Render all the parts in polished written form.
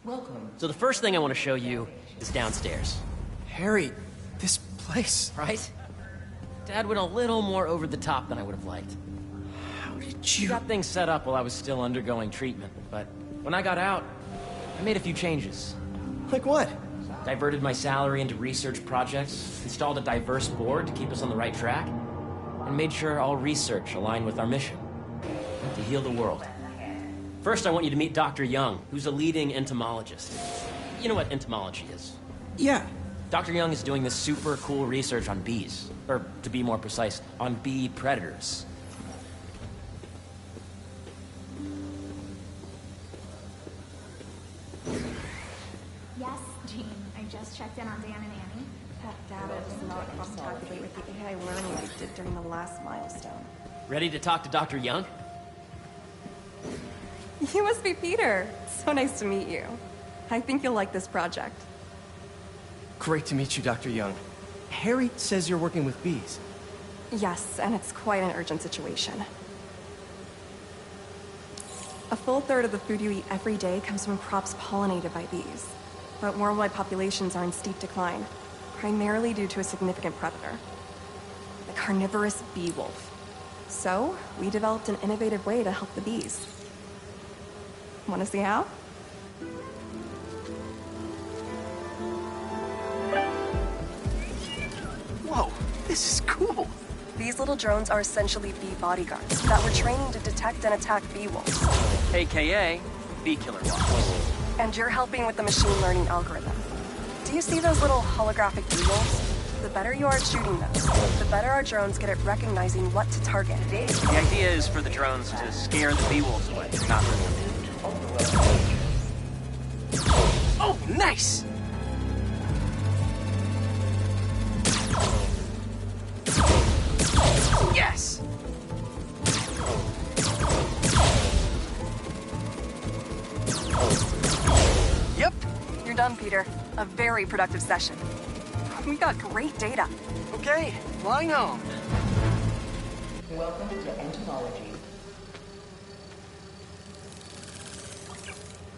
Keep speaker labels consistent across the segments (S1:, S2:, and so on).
S1: Welcome.
S2: So the first thing I want to show you is downstairs.
S1: Harry, this place...
S2: Right? Dad went a little more over the top than I would have liked.
S1: How did
S2: He
S1: you...
S2: got things set up while I was still undergoing treatment, but when I got out, I made a few changes.
S1: Like what?
S2: Diverted my salary into research projects, installed a diverse board to keep us on the right track, and made sure all research aligned with our mission, to heal the world. First, I want you to meet Dr. Young, who's a leading entomologist. You know what entomology is?
S1: Yeah.
S2: Dr. Young is doing this super cool research on bees, or to be more precise, on bee predators.
S3: Yes, Jean. I just checked in on Dan and Annie.
S4: That data does not cross-tabulate with the AI learning we did during the last milestone.
S2: Ready to talk to Dr. Young?
S4: You must be Peter. So nice to meet you. I think you'll like this project.
S1: Great to meet you, Dr. Young. Harry says you're working with bees.
S4: Yes, and it's quite an urgent situation. A full third of the food you eat every day comes from crops pollinated by bees. But worldwide populations are in steep decline, primarily due to a significant predator, the carnivorous bee wolf. So, we developed an innovative way to help the bees. Want to see how?
S1: Whoa, this is cool.
S4: These little drones are essentially bee bodyguards that were training to detect and attack bee wolves.
S2: AKA Bee Killer Wasps.
S4: And you're helping with the machine learning algorithm. Do you see those little holographic bee wolves? The better you are at shooting them, the better our drones get at recognizing what to target.
S2: The idea is for the drones to scare the bee wolves away, not for them.
S1: Oh, nice! Yes!
S4: Yep. You're done, Peter. A very productive session. We got great data.
S1: Okay, flying home.
S5: Welcome to entomology.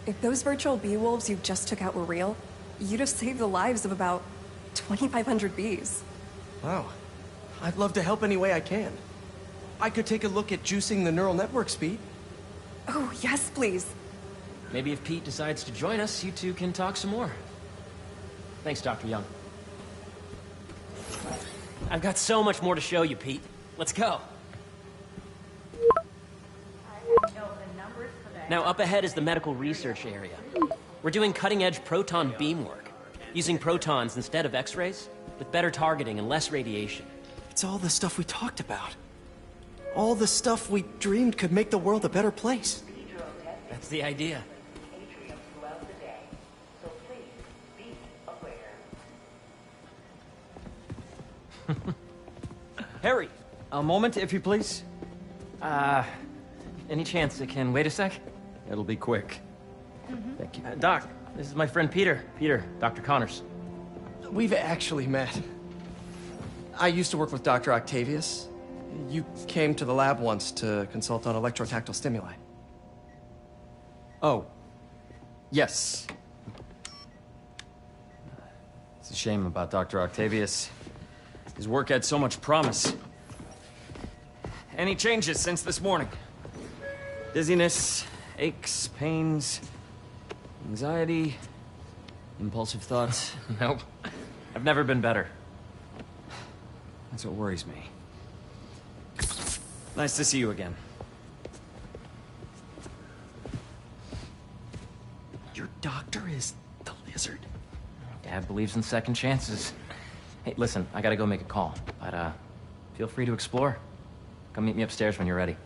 S4: If those virtual bee wolves you just took out were real, you'd have saved the lives of about 2,500 bees.
S1: Wow. I'd love to help any way I can. I could take a look at juicing the neural network speed.
S4: Oh, yes, please.
S2: Maybe if Pete decides to join us, you two can talk some more. Thanks, Dr. Young. I've got so much more to show you, Pete. Let's go. Now, up ahead is the medical research area. We're doing cutting-edge proton beam work, using protons instead of X-rays, with better targeting and less radiation.
S1: It's all the stuff we talked about. All the stuff we dreamed could make the world a better place.
S2: That's the idea.
S5: Atrium throughout the day, so please be aware.
S2: Harry!
S6: A moment, if you please.
S2: Any chance it can wait a sec?
S6: It'll be quick. Thank you.
S2: Doc, this is my friend Peter. Peter, Dr. Connors.
S1: We've actually met. I used to work with Dr. Octavius. You came to the lab once to consult on electrotactile stimuli.
S6: Oh. Yes. It's a shame about Dr. Octavius. His work had so much promise. Any changes since this morning? Dizziness, aches, pains, anxiety, impulsive thoughts.
S2: Nope. I've never been better.
S6: That's what worries me. Nice to see you again.
S1: Your doctor is the lizard.
S2: Dad believes in second chances. Hey, listen, I gotta go make a call, but feel free to explore. Come meet me upstairs when you're ready.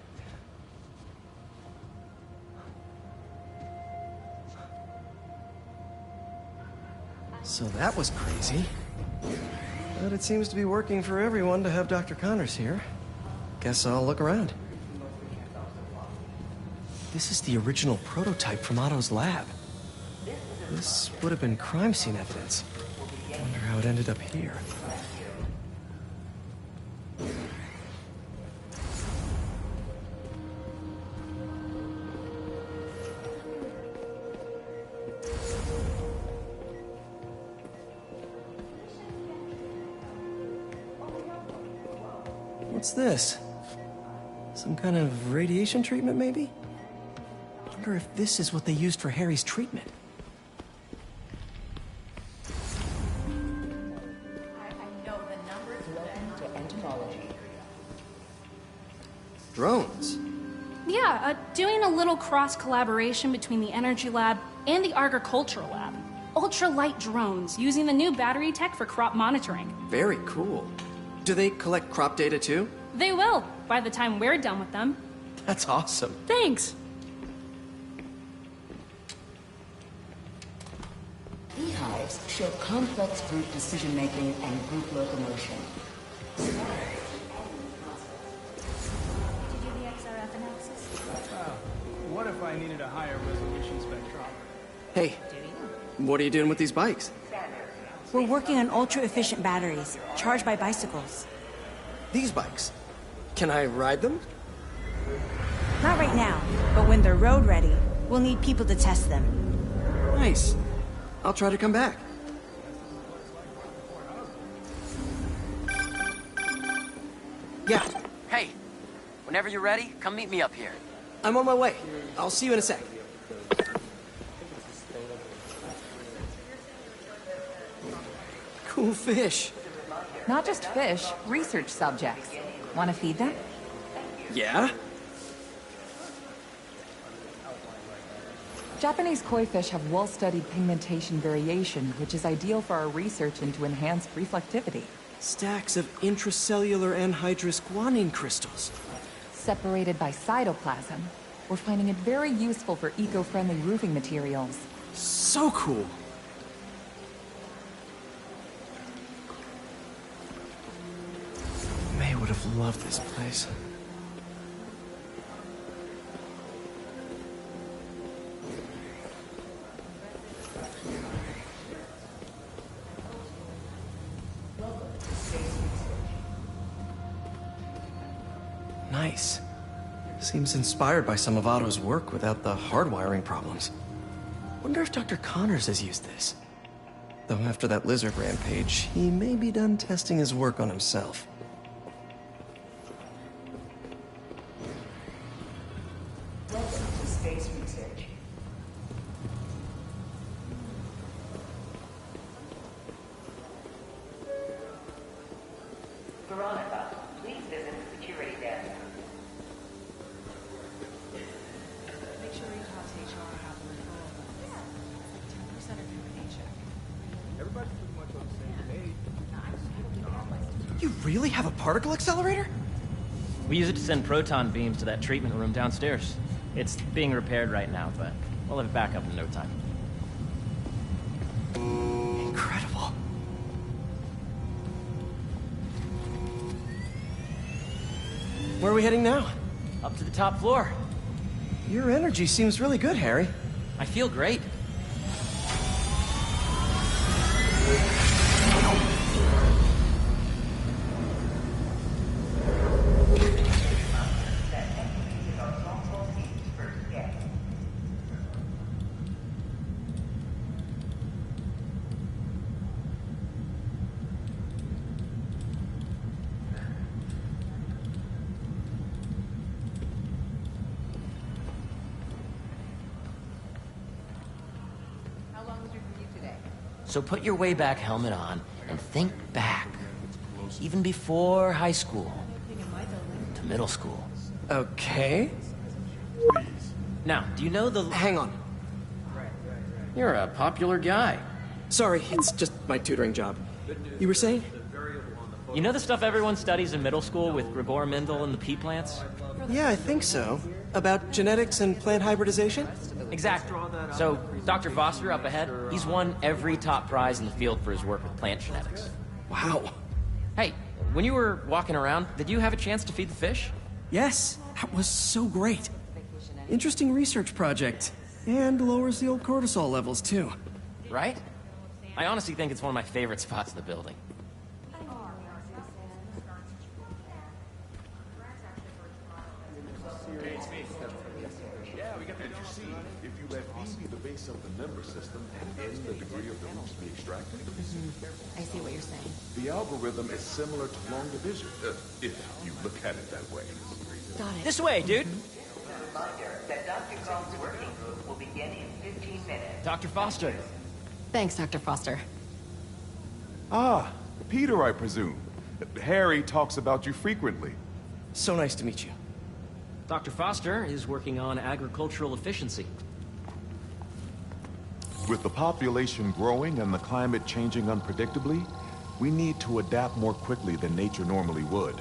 S1: So that was crazy. But it seems to be working for everyone to have Dr. Connors here. Guess I'll look around. This is the original prototype from Otto's lab. This would have been crime scene evidence. Wonder how it ended up here. What's this? Some kind of radiation treatment, maybe? Wonder if this is what they used for Harry's treatment. Drones?
S7: Yeah, doing a little cross-collaboration between the Energy Lab and the Agricultural Lab. Ultralight drones, using the new battery tech for crop monitoring.
S1: Very cool. Do they collect crop data too?
S7: They will, by the time we're done with them.
S1: That's awesome.
S7: Thanks.
S5: Beehives show complex group decision-making and group locomotion.
S3: Did you do the XRF analysis?
S8: What if I needed a higher resolution spectrometer?
S1: Hey, what are you doing with these bikes?
S9: We're working on ultra-efficient batteries, charged by bicycles.
S1: These bikes? Can I ride them?
S9: Not right now, but when they're road ready, we'll need people to test them.
S1: Nice. I'll try to come back. Yeah,
S2: Hey, whenever you're ready, come meet me up here.
S1: I'm on my way. I'll see you in a sec. Cool fish.
S10: Not just fish, research subjects. Want to feed them?
S1: Yeah?
S10: Japanese koi fish have well-studied pigmentation variation, which is ideal for our research into enhanced reflectivity.
S1: Stacks of intracellular anhydrous guanine crystals.
S10: Separated by cytoplasm, we're finding it very useful for eco-friendly roofing materials.
S1: So cool. May would have loved this place. Nice. Seems inspired by some of Otto's work without the hardwiring problems. Wonder if Dr. Connors has used this. Though after that lizard rampage, he may be done testing his work on himself.
S5: Welcome to space research. Veronica, please visit the security desk.
S9: Make sure you talk to HR have a referral bonus. 10% of your paycheck.
S8: Everybody's pretty much on the same page.
S1: You really have a particle accelerator?
S2: We use it to send proton beams to that treatment room downstairs. It's being repaired right now, but we'll have it back up in no time.
S1: Incredible. Where are we heading now?
S2: Up to the top floor.
S1: Your energy seems really good, Harry.
S2: I feel great. So put your Wayback Helmet on and think back. Even before high school. To middle school.
S1: Okay.
S2: Now, do you know the...
S1: Hang on.
S2: You're a popular guy.
S1: Sorry, it's just my tutoring job. You were saying?
S2: You know the stuff everyone studies in middle school with Gregor Mendel and the pea plants?
S1: Yeah, I think so. About genetics and plant hybridization?
S2: Exactly. So, Dr. Foster up ahead, he's won every top prize in the field for his work with plant genetics.
S1: Wow.
S2: Hey, when you were walking around, did you have a chance to feed the fish?
S1: Yes, that was so great. Interesting research project. And lowers the old cortisol levels, too.
S2: Right? I honestly think it's one of my favorite spots in the building.
S8: Hey, it's me.
S11: And you see, if you let B be the base of the member system and N the degree of the roots be extracted,
S5: I see what you're saying.
S11: the algorithm is similar to long division, if you look at it that way.
S5: Got it.
S2: This way, dude.
S12: Reminder that Dr. Croft's working group will begin in 15 minutes.
S2: Dr. Foster.
S5: Thanks, Dr. Foster.
S11: Ah, Peter, I presume. Harry talks about you frequently.
S1: So nice to meet you.
S2: Dr. Foster is working on agricultural efficiency.
S11: With the population growing and the climate changing unpredictably, we need to adapt more quickly than nature normally would.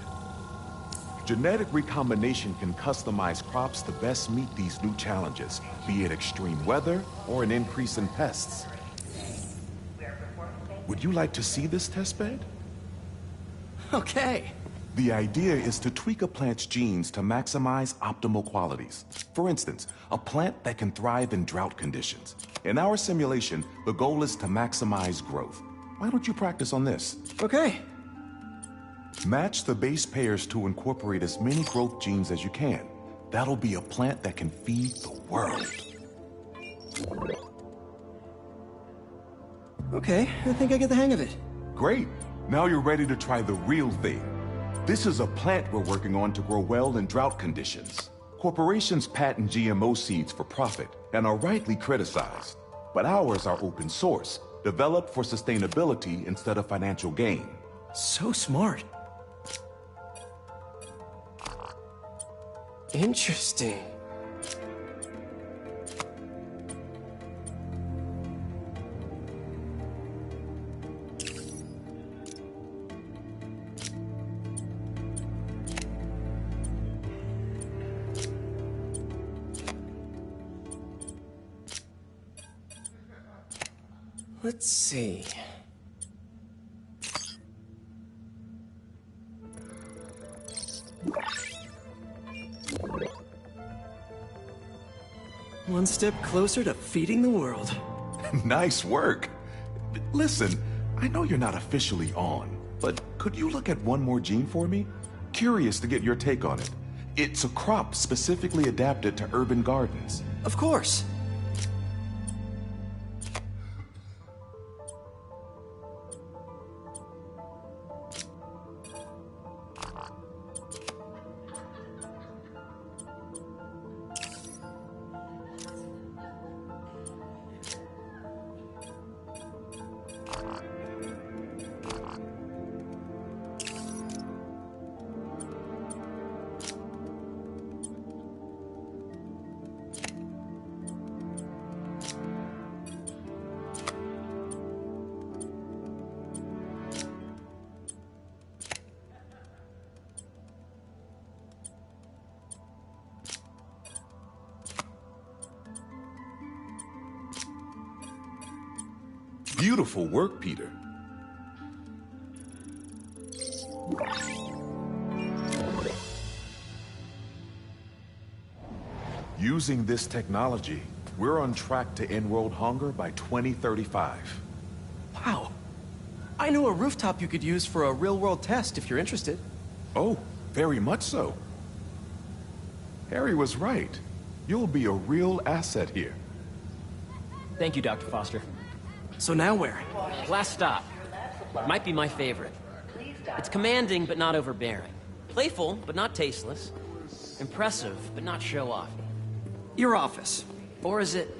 S11: Genetic recombination can customize crops to best meet these new challenges, be it extreme weather or an increase in pests. Would you like to see this testbed?
S1: Okay.
S11: The idea is to tweak a plant's genes to maximize optimal qualities. For instance, a plant that can thrive in drought conditions. In our simulation, the goal is to maximize growth. Why don't you practice on this?
S1: Okay.
S11: Match the base pairs to incorporate as many growth genes as you can. That'll be a plant that can feed the world.
S1: Okay, I think I get the hang of it.
S11: Great. Now you're ready to try the real thing. This is a plant we're working on to grow well in drought conditions. Corporations patent GMO seeds for profit and are rightly criticized. But ours are open source, developed for sustainability instead of financial gain.
S1: So smart. Interesting. Let's see. One step closer to feeding the world.
S11: Nice work. Listen, I know you're not officially on, but could you look at one more gene for me? Curious to get your take on it. It's a crop specifically adapted to urban gardens.
S1: Of course.
S11: Beautiful work, Peter. Using this technology, we're on track to end world hunger by 2035.
S1: Wow. I know a rooftop you could use for a real-world test if you're interested.
S11: Oh, very much so. Harry was right. You'll be a real asset here.
S2: Thank you, Dr. Foster.
S1: So now where?
S2: Last stop. Might be my favorite. It's commanding, but not overbearing. Playful, but not tasteless. Impressive, but not show-off.
S1: Your office.
S2: Or is it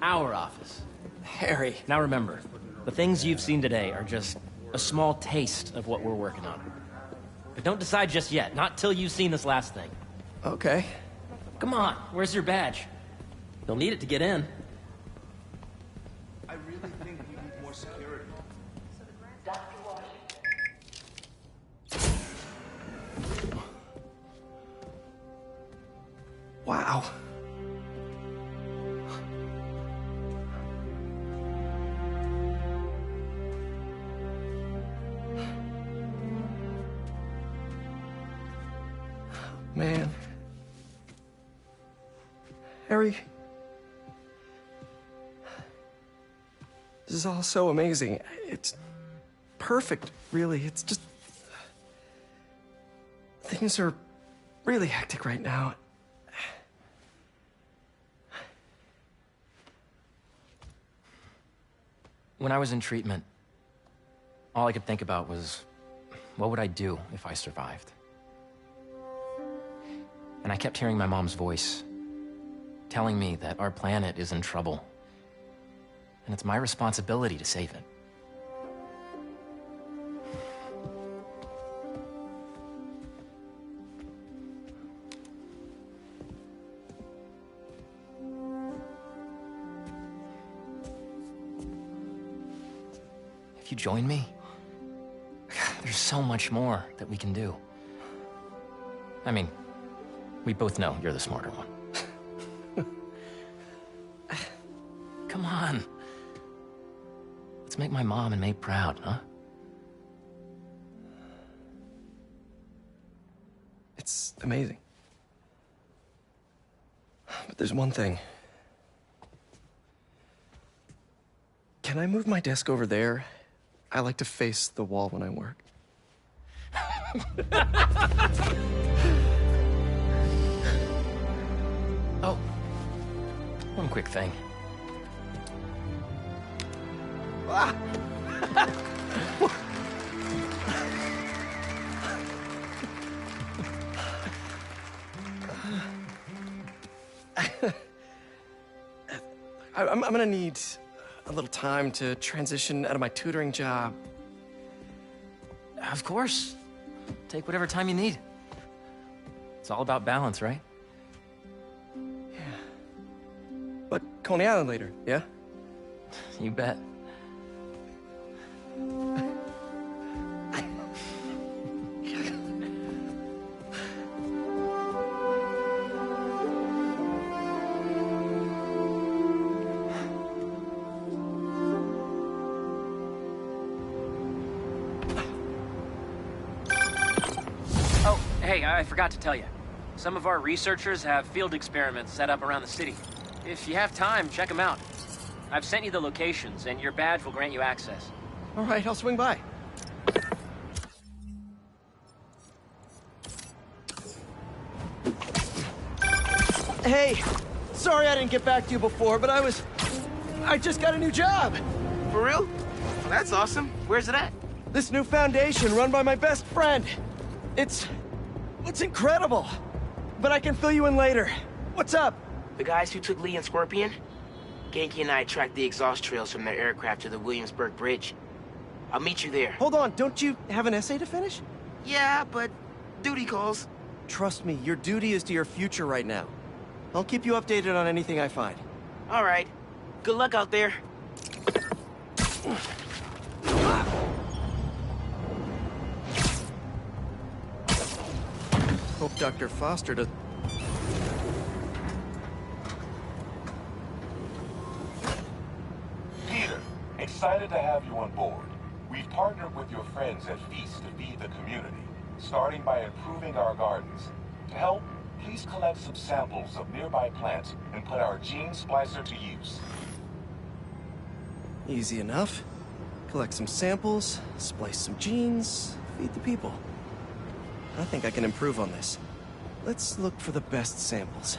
S2: our office?
S1: Harry.
S2: Now remember, the things you've seen today are just a small taste of what we're working on. But don't decide just yet, not till you've seen this last thing.
S1: Okay.
S2: Come on, where's your badge? You'll need it to get in.
S8: I really think we need more security.
S12: Dr. Washington.
S1: Wow. Man. Harry. This is all so amazing. It's perfect, really. It's just... Things are really hectic right now.
S2: When I was in treatment, all I could think about was, what would I do if I survived? And I kept hearing my mom's voice, telling me that our planet is in trouble, and it's my responsibility to save it. If you join me, there's so much more that we can do. I mean, we both know you're the smarter one. Come on. Let's make my mom and May proud, huh?
S1: It's amazing. But there's one thing. Can I move my desk over there? I like to face the wall when I work.
S2: Oh, one quick thing.
S1: Ah! I'm gonna need a little time to transition out of my tutoring job.
S2: Of course. Take whatever time you need. It's all about balance, right?
S1: Yeah. But Coney Island later, yeah?
S2: You bet. Hey, I forgot to tell you. Some of our researchers have field experiments set up around the city. If you have time, check them out. I've sent you the locations, and your badge will grant you access.
S1: All right, I'll swing by. Hey, sorry I didn't get back to you before, but I just got a new job.
S13: For real? Well, that's awesome. Where's it at?
S1: This new foundation run by my best friend. It's incredible. But I can fill you in later. What's up?
S13: The guys who took Lee and Scorpion? Genki and I tracked the exhaust trails from their aircraft to the Williamsburg Bridge. I'll meet you there.
S1: Hold on, don't you have an essay to finish?
S13: Yeah, but duty calls.
S1: Trust me, your duty is to your future right now. I'll keep you updated on anything I find.
S13: All right. Good luck out there.
S1: Hope Dr. Foster does...
S11: Peter, excited to have you on board. We've partnered with your friends at Feast to feed the community, starting by improving our gardens. To help, please collect some samples of nearby plants and put our gene splicer to use.
S1: Easy enough. Collect some samples, splice some genes, feed the people. I think I can improve on this. Let's look for the best samples.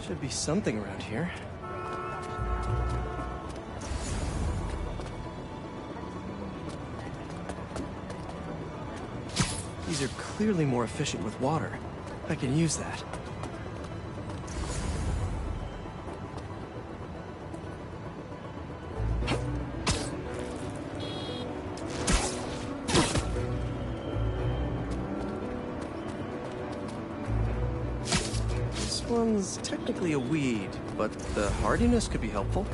S1: Should be something around here. These are clearly more efficient with water. I can use that. This one's technically a weed, but the hardiness could be helpful.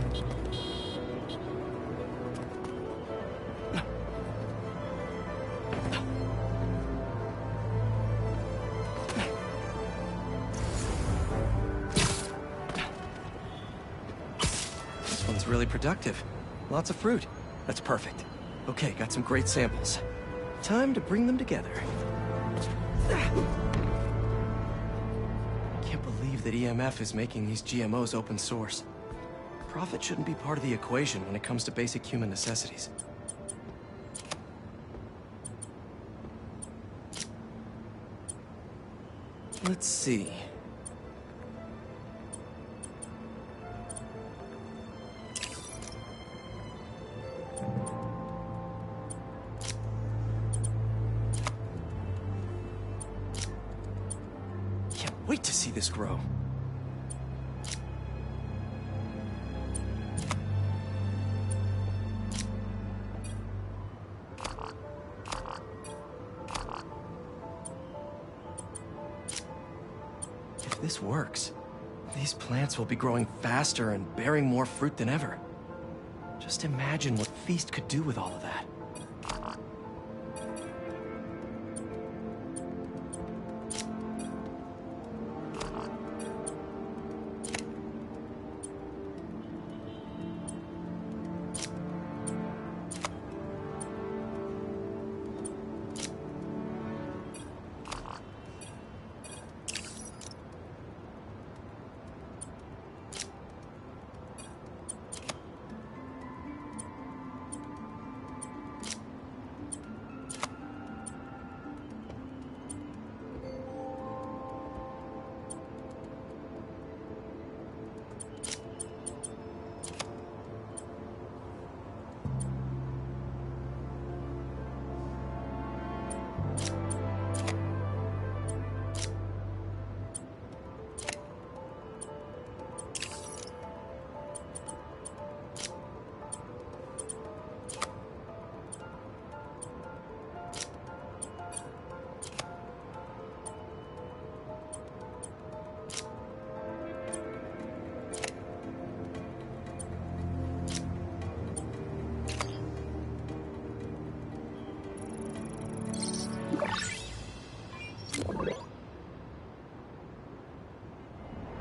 S1: Really productive. Lots of fruit. That's perfect. Okay, got some great samples. Time to bring them together. Can't believe that EMF is making these GMOs open source. Profit shouldn't be part of the equation when it comes to basic human necessities. Let's see. Can't wait to see this grow. If this works, these plants will be growing faster and bearing more fruit than ever. Just imagine what Feast could do with all of that.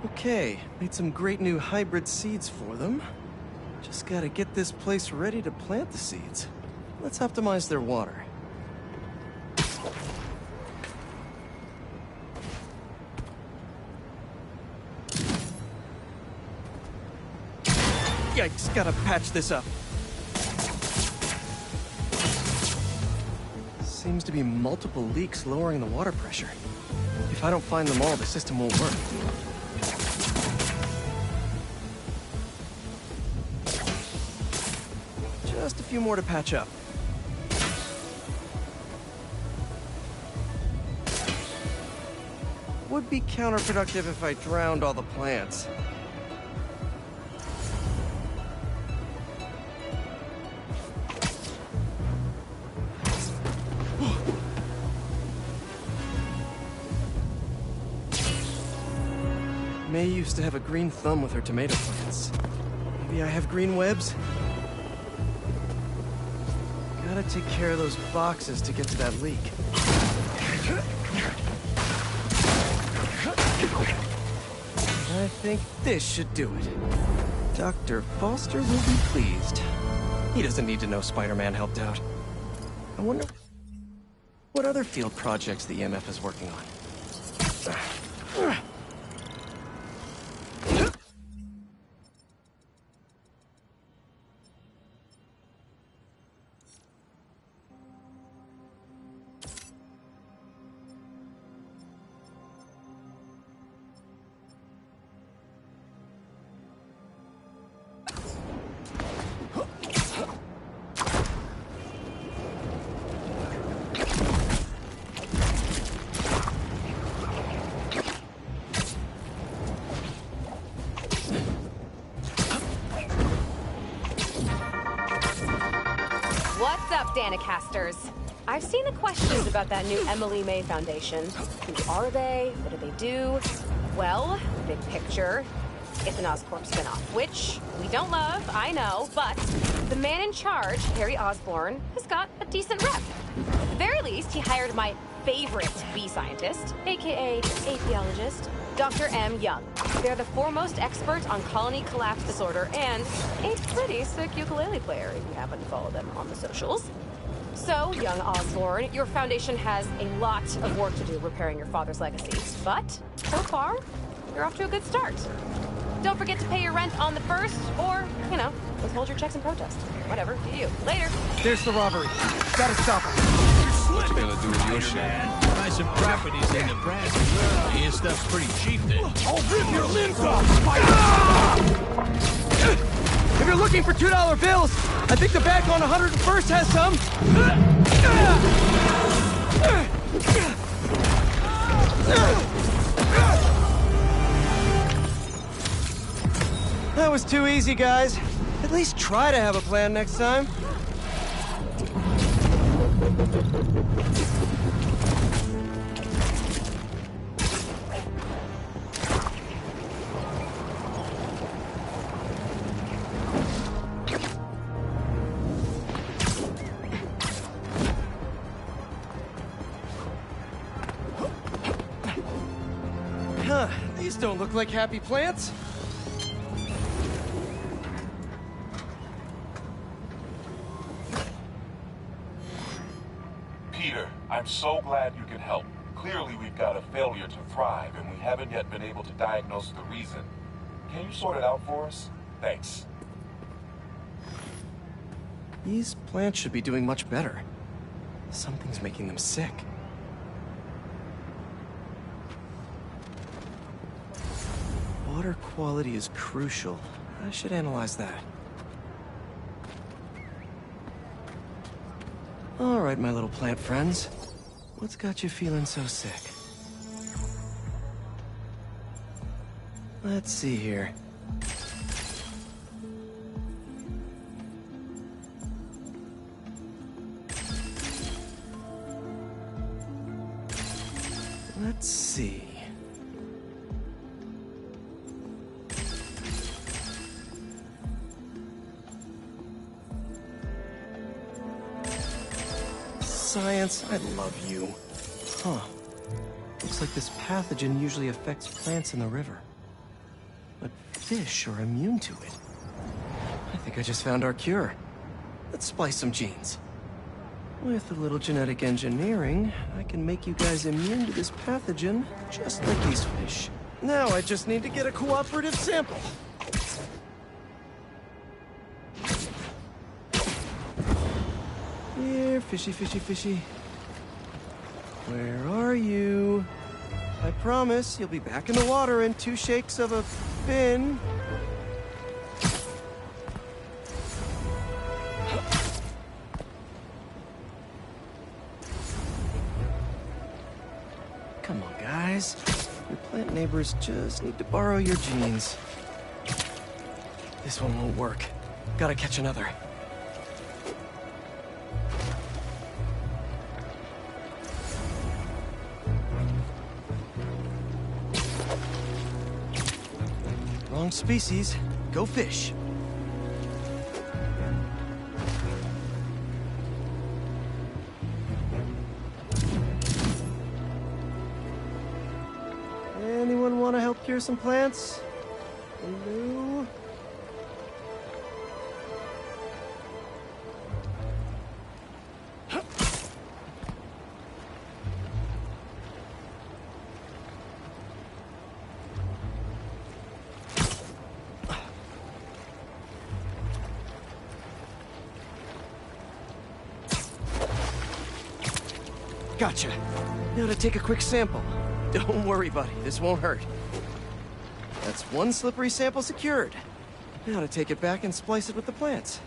S1: Okay, made some great new hybrid seeds for them. Just gotta get this place ready to plant the seeds. Let's optimize their water. Yikes, gotta patch this up. Seems to be multiple leaks lowering the water pressure. If I don't find them all, the system won't work. Just a few more to patch up. Would be counterproductive if I drowned all the plants. May used to have a green thumb with her tomato plants. Maybe I have green webs? Gotta take care of those boxes to get to that leak. I think this should do it. Dr. Foster will be pleased. He doesn't need to know Spider-Man helped out. I wonder what other field projects the EMF is working on.
S14: What's up, Danicasters? I've seen the questions about that new Emily May Foundation. Who are they? What do they do? Well, big picture, it's an Oscorp spinoff, which we don't love, I know, but the man in charge, Harry Osborn, has got a decent rep. At the very least, he hired my favorite bee scientist, aka apiologist, Dr. M. Young. They're the foremost experts on colony collapse disorder and a pretty sick ukulele player if you happen to follow them on the socials. So, young Osborn, your foundation has a lot of work to do repairing your father's legacy. But, so far, you're off to a good start. Don't forget to pay your rent on the 1st, or, you know, withhold your checks in protest. Whatever, do you. Later.
S1: There's the robbery. Gotta stop him.
S15: What you gonna do with your shit? buy some properties in Nebraska. I hear stuff's pretty cheap there.
S1: I'll rip your limbs off! If you're looking for $2 bills, I think the bag on 101st has some. That was too easy, guys. At least try to have a plan next time. Huh, these don't look like happy plants.
S11: Peter, I'm so glad you can help. Clearly we've got a failure to thrive, and we haven't yet been able to diagnose the reason. Can you sort it out for us? Thanks.
S1: These plants should be doing much better. Something's making them sick. Water quality is crucial. I should analyze that. All right, my little plant friends. What's got you feeling so sick? Let's see here. Let's see. Science, I love you. Huh. Looks like this pathogen usually affects plants in the river. But fish are immune to it. I think I just found our cure. Let's splice some genes. With a little genetic engineering, I can make you guys immune to this pathogen, just like these fish. Now I just need to get a cooperative sample. Here, fishy, fishy, fishy. Where are you? I promise you'll be back in the water in 2 shakes of a fin. Come on, guys. Your plant neighbors just need to borrow your genes. This one won't work. Gotta catch another. Wrong species. Go fish. Anyone want to help cure some plants? Hello? Gotcha. Now to take a quick sample. Don't worry, buddy. This won't hurt. That's 1 slippery sample secured. Now to take it back and splice it with the plants.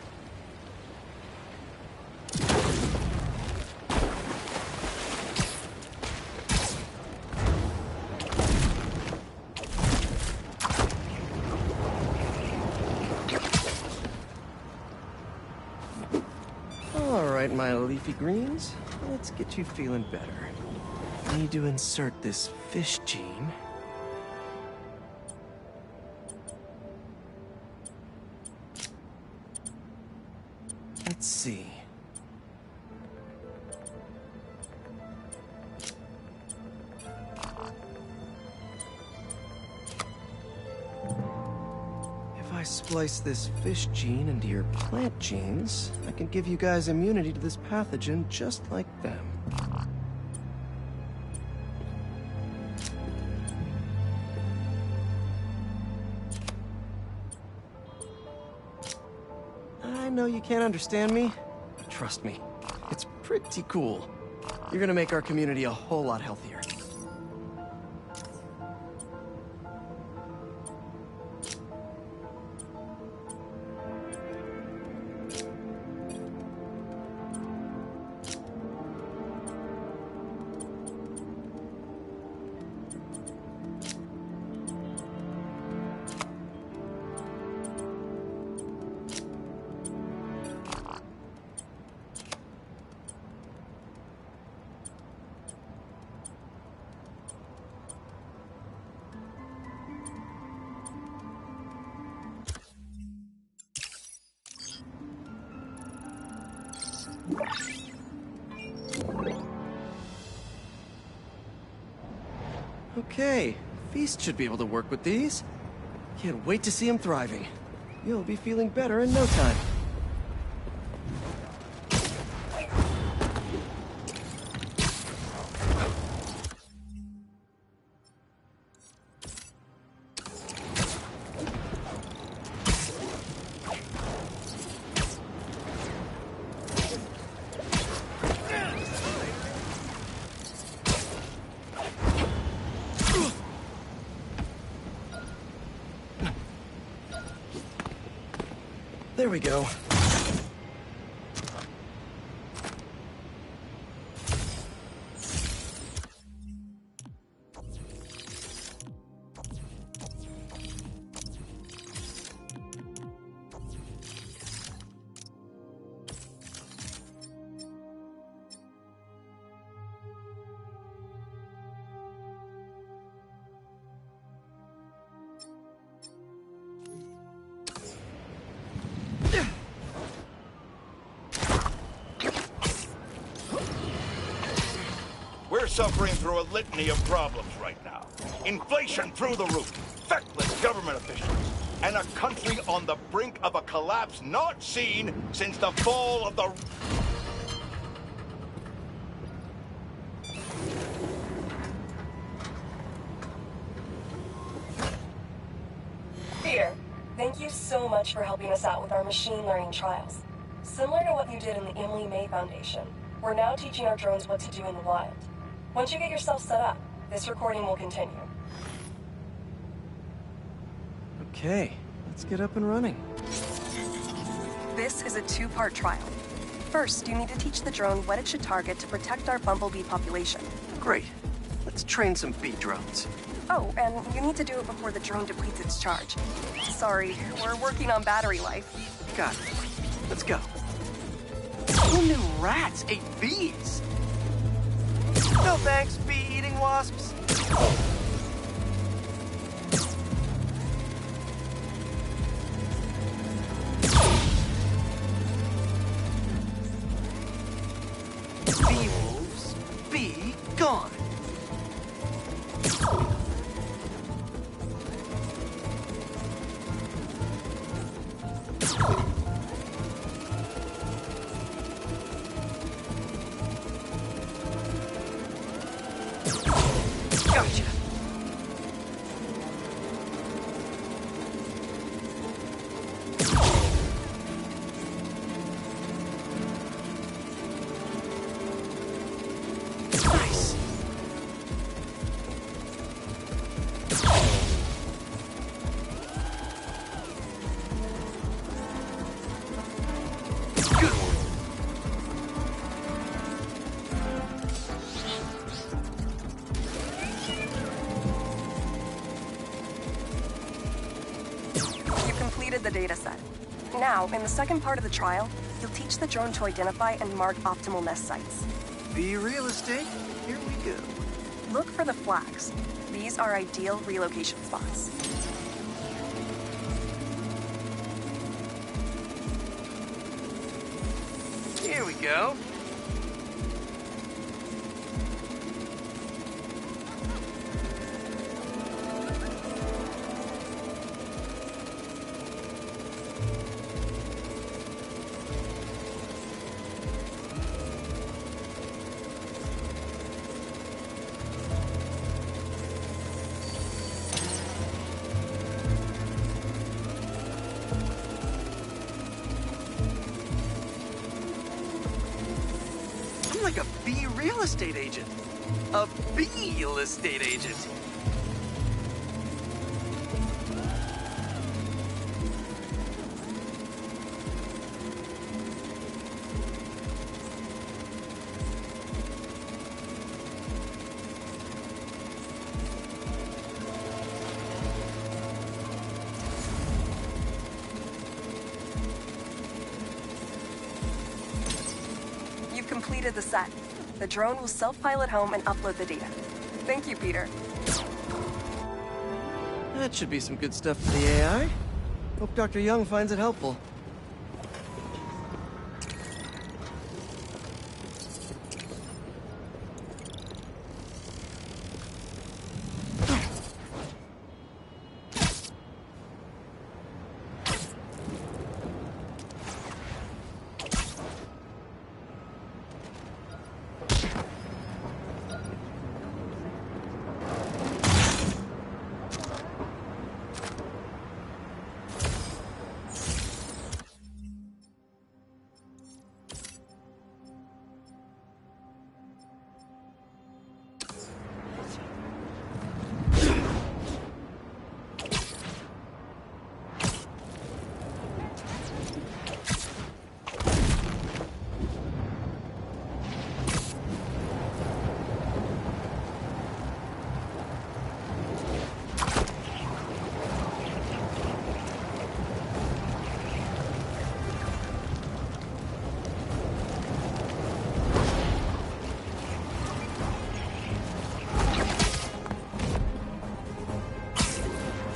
S1: All right, my leafy greens. Let's get you feeling better. Need to insert this fish gene. Let's see. If I splice this fish gene into your plant genes, I can give you guys immunity to this pathogen just like them. I know you can't understand me, but trust me, it's pretty cool. You're gonna make our community a whole lot healthier. Okay, Feast should be able to work with these. Can't wait to see him thriving. You'll be feeling better in no time. There we go.
S16: We're suffering through a litany of problems right now. Inflation through the roof, feckless government officials, and a country on the brink of a collapse not seen since the fall of the...
S4: Peter, thank you so much for helping us out with our machine learning trials. Similar to what you did in the Emily May Foundation, we're now teaching our drones what to do in the wild. Once you get yourself set up, this recording will continue.
S1: Okay, let's get up and running.
S4: This is a two-part trial. First, you need to teach the drone what it should target to protect our bumblebee population.
S1: Great. Let's train some bee drones.
S4: Oh, and you need to do it before the drone depletes its charge. Sorry, we're working on battery life.
S1: Got it. Let's go. Who knew rats ate bees? No thanks, bee-eating wasps. Bee wolves, be gone. Gotcha. Nice. Good one.
S4: The data set. Now, in the second part of the trial, you'll teach the drone to identify and mark optimal nest sites.
S1: Be realistic. Here we go.
S4: Look for the flags. These are ideal relocation spots.
S1: Here we go. like a B real estate agent. A B-real estate agent.
S4: You've completed the set. The drone will self-pilot home and upload the data. Thank you, Peter.
S1: That should be some good stuff for the AI. Hope Dr. Young finds it helpful.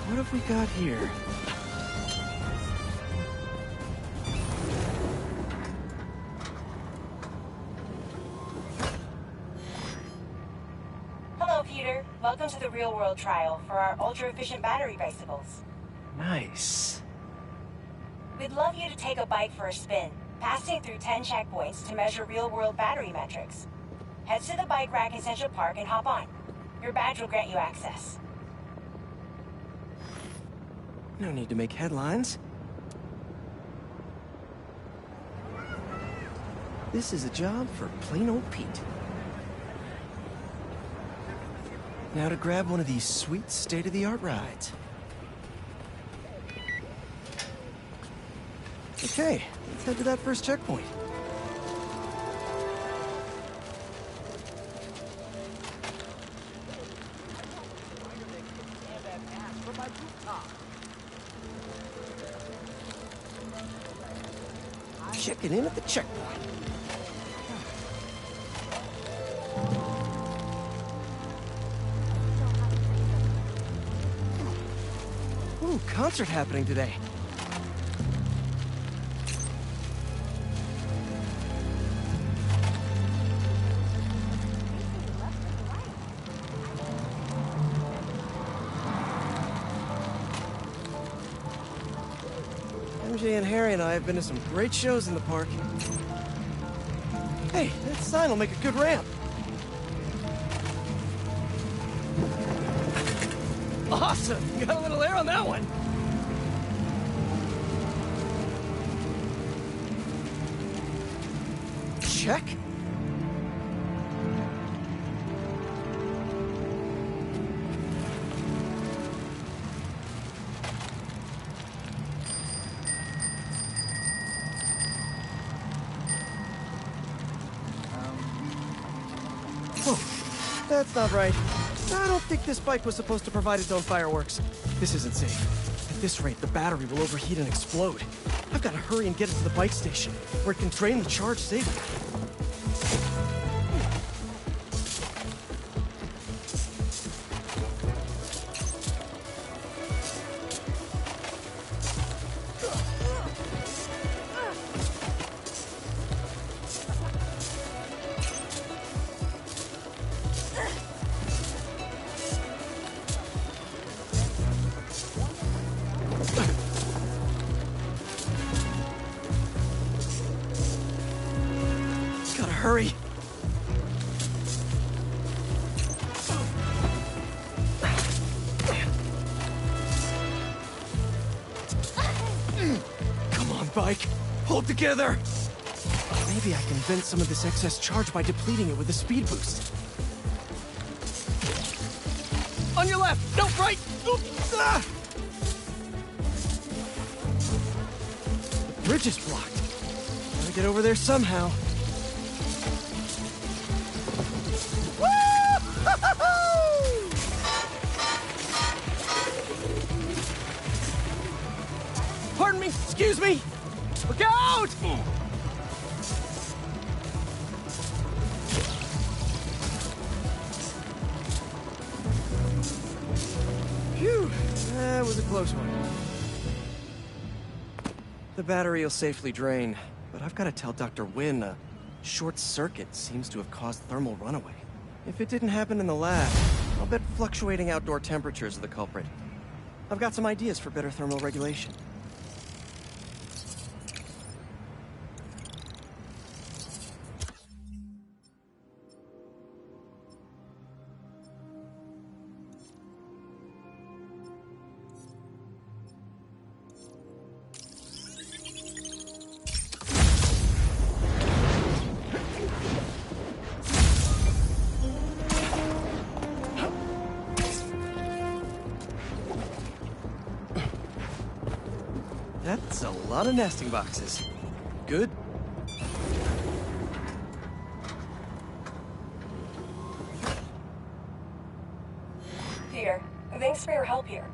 S1: What have we got here?
S17: Hello, Peter. Welcome to the real-world trial for our ultra-efficient battery bicycles.
S1: Nice.
S17: We'd love you to take a bike for a spin, passing through 10 checkpoints to measure real-world battery metrics. Head to the bike rack in Central Park and hop on. Your badge will grant you access.
S1: No need to make headlines. This is a job for plain old Pete. Now to grab one of these sweet state-of-the-art rides. Okay, let's head to that first checkpoint. Checking in at the checkpoint. Ooh, concert happening today. MJ and Harry and I have been to some great shows in the park. Hey, that sign will make a good ramp. Awesome! You got a little air on that one. Check. Whoa, that's not right. I don't think this bike was supposed to provide its own fireworks. This isn't safe. At this rate, the battery will overheat and explode. I've got to hurry and get it to the bike station, where it can drain the charge safely. Hurry! Come on, bike. Hold together. Maybe I can vent some of this excess charge by depleting it with a speed boost. On your left! No, right! Oop, ah! The bridge is blocked. Gotta get over there somehow. Pardon me, excuse me! Look out! Phew, that was a close one. The battery will safely drain, but I've got to tell Dr. Wynn a short circuit seems to have caused thermal runaway. If it didn't happen in the lab, I'll bet fluctuating outdoor temperatures are the culprit. I've got some ideas for better thermal regulation. That's a lot of nesting boxes. Good.
S4: Peter, thanks for your help here.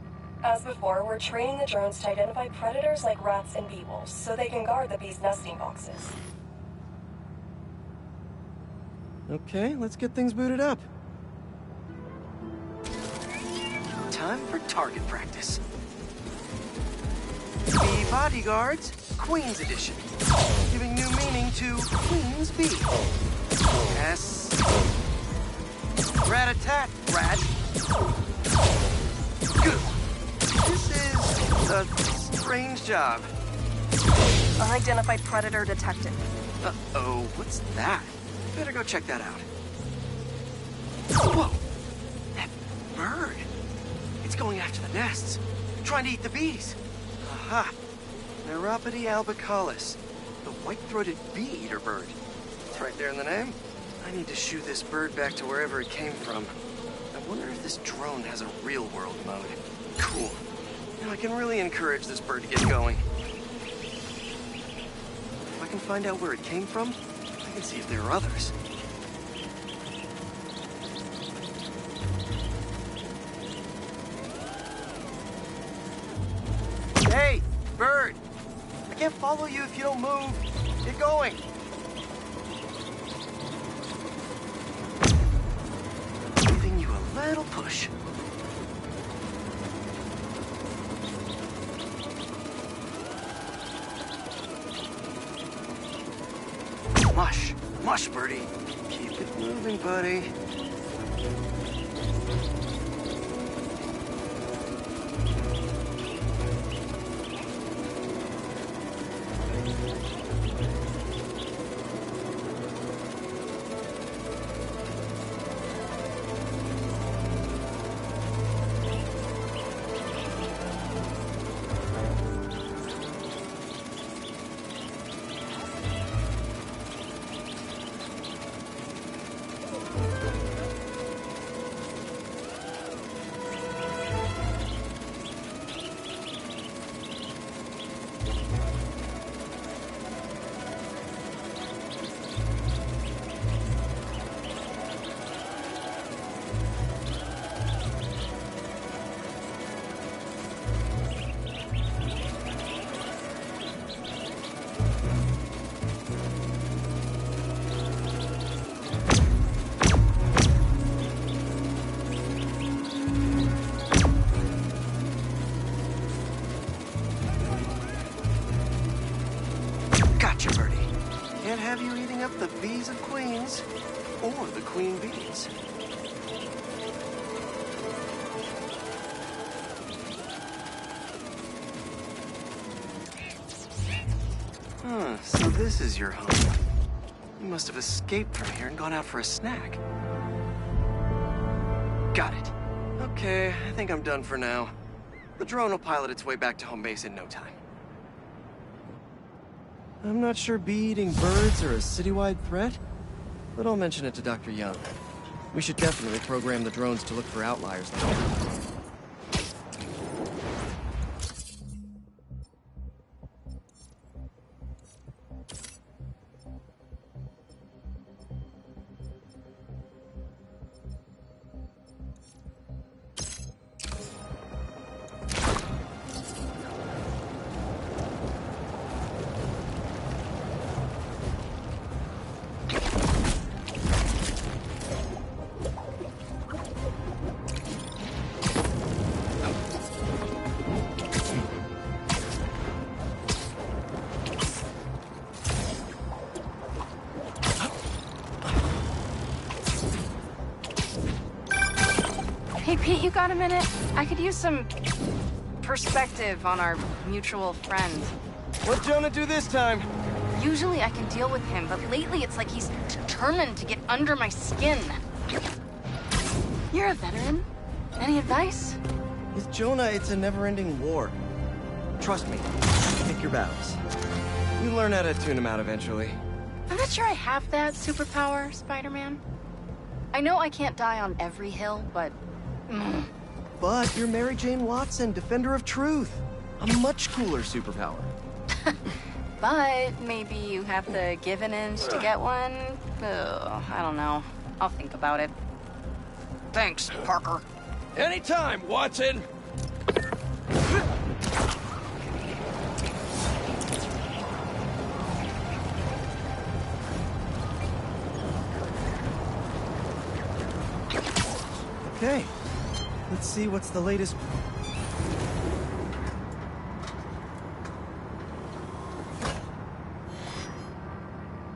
S4: As before, we're training the drones to identify predators like rats and bee wolves, so they can guard the bees' nesting boxes.
S1: Okay, let's get things booted up. Time for target practice. Bee Bodyguards, Queen's Edition. Giving new meaning to Queen's Bee. S. Rat-a-tat, rat. Good. This is a strange job.
S4: Unidentified predator detected.
S1: Uh-oh, what's that? Better go check that out. Whoa! That bird! It's going after the nests, trying to eat the bees. Aha! Neuropody albicollis, the white-throated bee-eater bird. It's right there in the name. I need to shoo this bird back to wherever it came from. I wonder if this drone has a real-world mode. Cool. Now I can really encourage this bird to get going. If I can find out where it came from, I can see if there are others. Hey, bird! I can't follow you if you don't move. Get going. Giving you a little push. Mush. Mush, birdie. Keep it moving, buddy. Can't have you eating up the bees of queens, or the queen bees. Huh, so this is your home. You must have escaped from here and gone out for a snack. Got it. Okay, I think I'm done for now. The drone will pilot its way back to home base in no time. I'm not sure bee-eating birds are a citywide threat, but I'll mention it to Dr. Young. We should definitely program the drones to look for outliers like that.
S18: Hey, Pete, you got a minute? I could use some perspective on our mutual friend.
S1: What'd Jonah do this time?
S18: Usually I can deal with him, but lately it's like he's determined to get under my skin. You're a veteran. Any advice?
S1: With Jonah, it's a never-ending war. Trust me, pick your battles. You learn how to tune him out eventually.
S18: I'm not sure I have that superpower, Spider-Man. I know I can't die on every hill, but...
S1: But you're Mary Jane Watson, Defender of Truth. A much cooler superpower.
S18: But maybe you have to give an inch to get one? Ugh, I don't know. I'll think about it. Thanks, Parker.
S19: Anytime, Watson!
S1: Okay. Let's see what's the latest...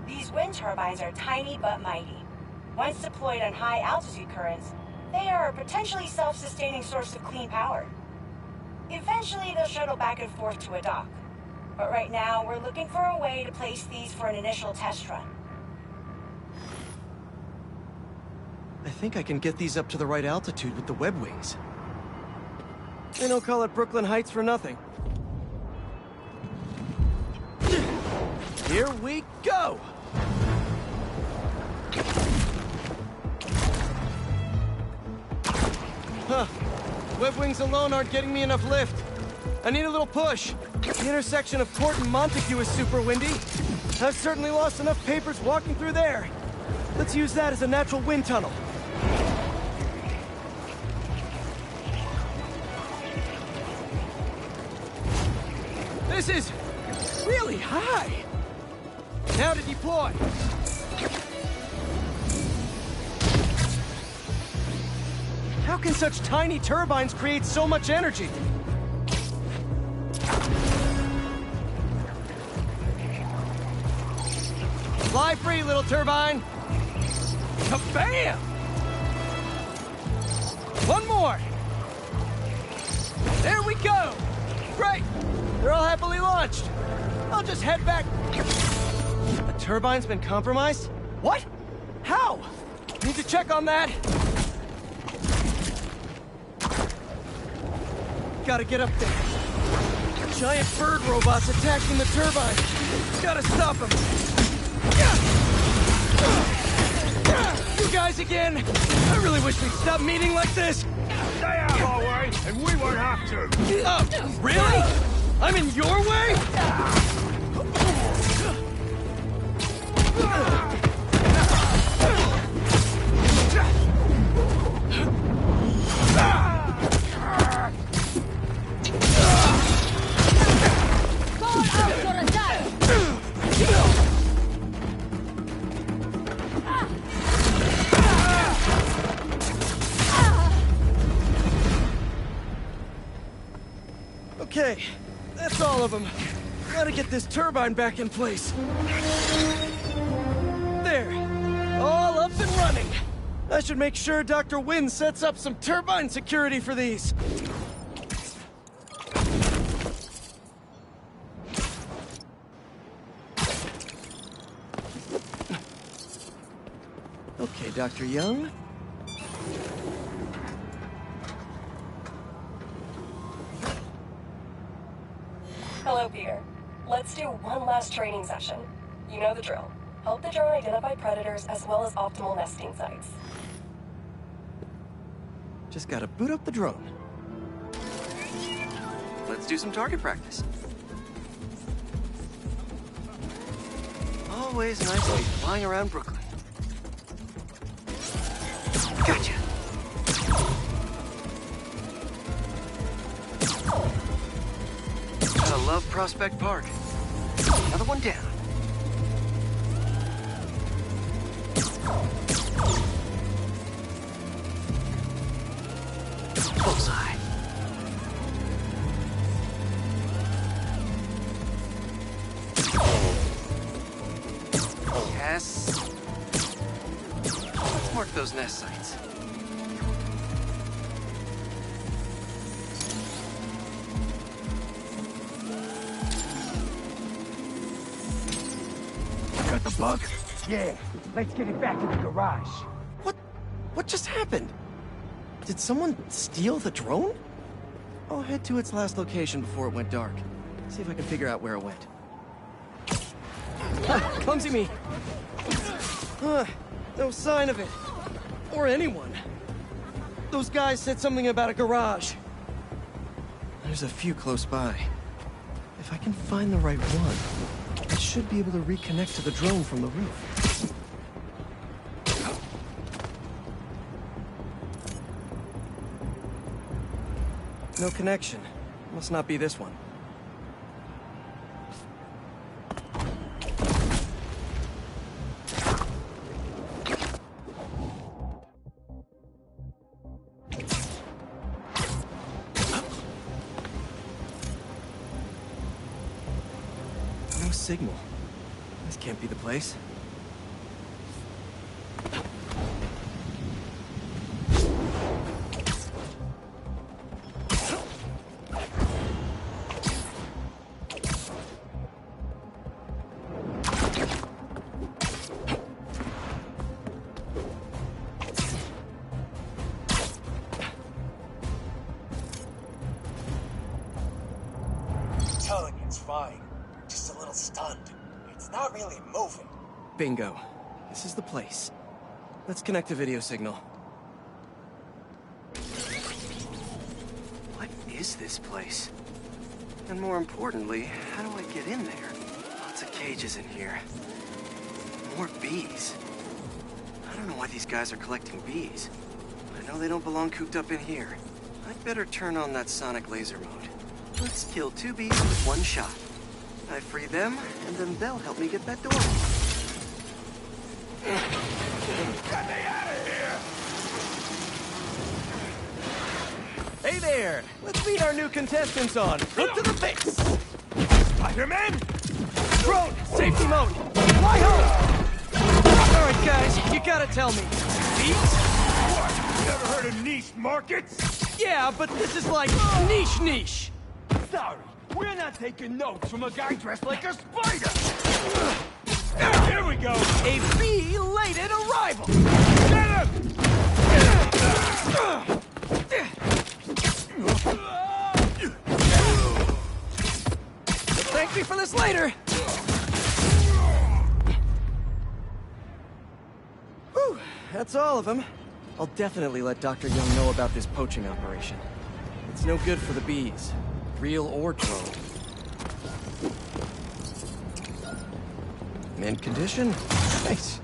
S17: These wind turbines are tiny but mighty. Once deployed on high altitude currents, they are a potentially self-sustaining source of clean power. Eventually, they'll shuttle back and forth to a dock. But right now, we're looking for a way to place these for an initial test run.
S1: I think I can get these up to the right altitude with the web wings. They don't call it Brooklyn Heights for nothing. Here we go! Huh. Web wings alone aren't getting me enough lift. I need a little push. The intersection of Court and Montague is super windy. I've certainly lost enough papers walking through there. Let's use that as a natural wind tunnel. This is really high. Now to deploy. How can such tiny turbines create so much energy? Fly free, little turbine. Kabam! One more. There we go. Great. They're all happily launched. I'll just head back. The turbine's been compromised? What? How? Need to check on that. Gotta get up there. Giant bird robots attacking the turbine. Gotta stop them. You guys again? I really wish we'd stop meeting like this.
S19: Stay out of our way, and we won't have to.
S1: Oh, really? I'm in your way? Okay, that's all of them. Gotta get this turbine back in place. There, all up and running. I should make sure Dr. Wynn sets up some turbine security for these. Okay, Dr. Young.
S17: Hello, Peter. Let's
S4: Let's do one last training session. You know the drill. Help the drone identify predators as well as optimal nesting sites.
S1: Just gotta boot up the drone. Let's do some target practice. Always nice to be flying around Brooklyn. Gotcha! Gotta love Prospect Park. Another one down. Bullseye. Yes. Let's mark those nest sites.
S19: Got the bug? Yeah. Let's get it back in the garage.
S1: What just happened? Did someone steal the drone? I'll head to its last location before it went dark. See if I can figure out where it went. Clumsy me! No sign of it. Or anyone. Those guys said something about a garage. There's a few close by. If I can find the right one, I should be able to reconnect to the drone from the roof. No connection. Must not be this one. No signal. This can't be the place.
S20: Telling you it's fine. Just a little stunned. It's not really moving.
S1: Bingo. This is the place. Let's connect a video signal. What is this place? And more importantly, how do I get in there? Lots of cages in here. More bees. I don't know why these guys are collecting bees. I know they don't belong cooped up in here. I'd better turn on that sonic laser mode. Let's kill 2 bees with 1 shot. I free them, and then they'll help me get that door open.
S19: Get me out of here!
S1: Hey there! Let's meet our new contestants on Foot to the Face!
S19: Spider-Man?
S1: Drone! Safety mode! Fly home! Alright guys, you gotta tell me. Bees?
S19: What? Never heard of niche markets?
S1: Yeah, but this is like niche.
S19: Sorry, we're not taking notes from a guy dressed like a spider! Here we go!
S1: A belated arrival!
S19: Get him!
S1: Thank me for this later! Whew, that's all of them. I'll definitely let Dr. Young know about this poaching operation. It's no good for the bees. Real or drone. Mint condition? Nice.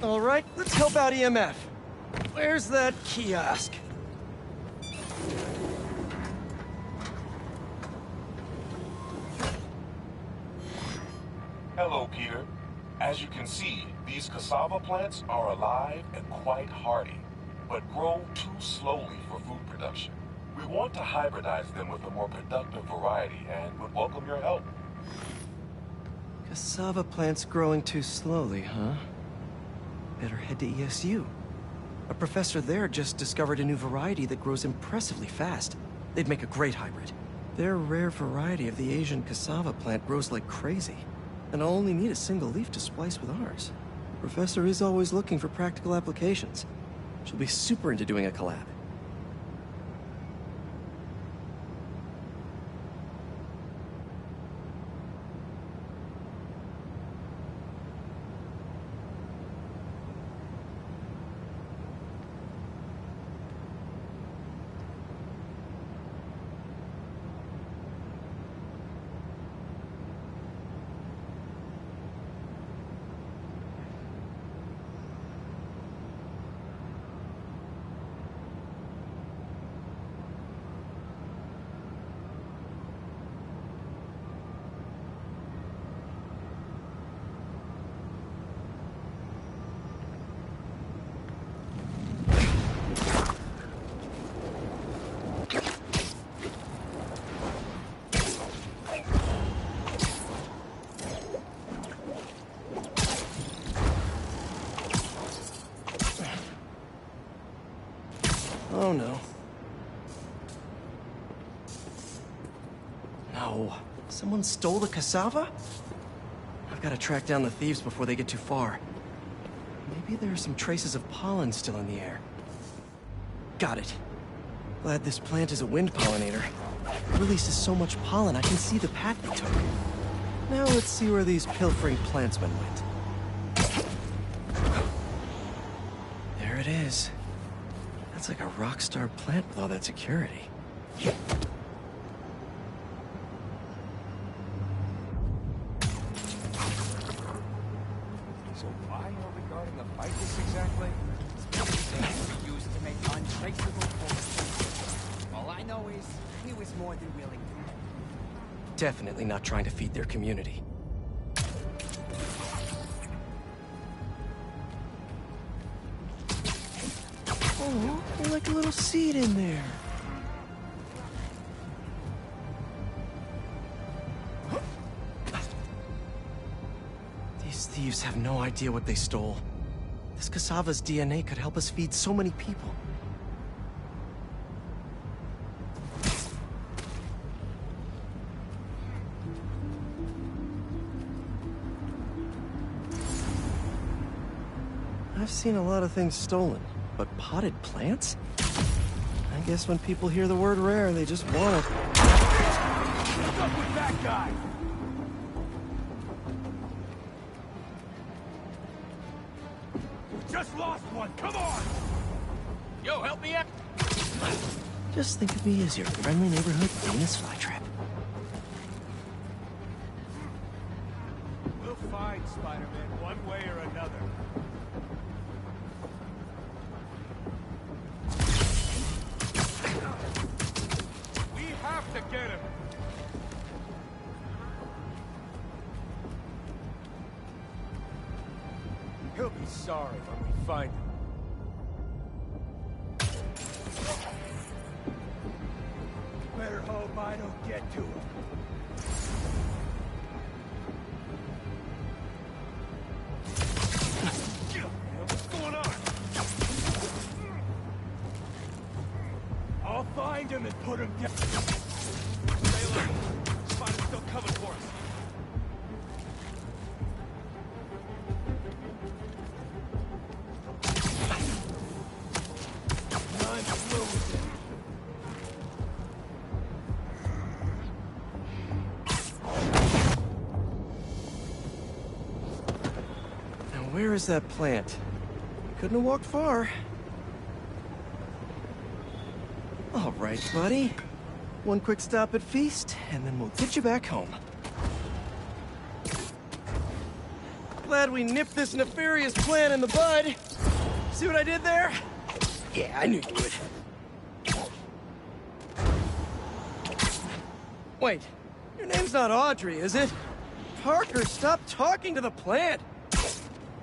S1: All right, let's help out EMF. Where's that kiosk?
S11: Hello, Peter. As you can see, these cassava plants are alive and quite hardy, but grow too slowly for food production. We want to hybridize them with a more productive variety and would welcome your help.
S1: Cassava plants growing too slowly, huh? Better head to ESU. A professor there just discovered a new variety that grows impressively fast. They'd make a great hybrid. Their rare variety of the Asian cassava plant grows like crazy, and I'll only need a single leaf to splice with ours. Professor is always looking for practical applications. She'll be super into doing a collab. Oh no. No. Someone stole the cassava? I've got to track down the thieves before they get too far. Maybe there are some traces of pollen still in the air. Got it. Glad this plant is a wind pollinator. It releases so much pollen I can see the path they took. Now let's see where these pilfering plantsmen went. There it is. That's like a rock star plant with all that security.
S19: So why are we guarding the ficus exactly? They used to make untraceable forms. All I know is he was more than willing to.
S1: Definitely not trying to feed their community. Oh, like a little seed in there. These thieves have no idea what they stole. This cassava's DNA could help us feed so many people. I've seen a lot of things stolen. But potted plants? I guess when people hear the word rare, they just want it.
S19: What's up with that guy? We just lost one, come on! Yo, help me out!
S1: Just think of me as your friendly neighborhood famous flytrap.
S19: We'll find Spider-Man one way or another. To get him. He'll be sorry when we find him. Better hope I don't get to him. What's going on? I'll find him and put him down. Spider's still coming for us. I'm through with him.
S1: Now where is that plant? Couldn't have walked far. All right, buddy. One quick stop at Feast, and then we'll get you back home. glad we nipped this nefarious plan in the bud. See what I did there? Yeah, I knew you would. Wait, your name's not Audrey, is it? Parker, stop talking to the plant!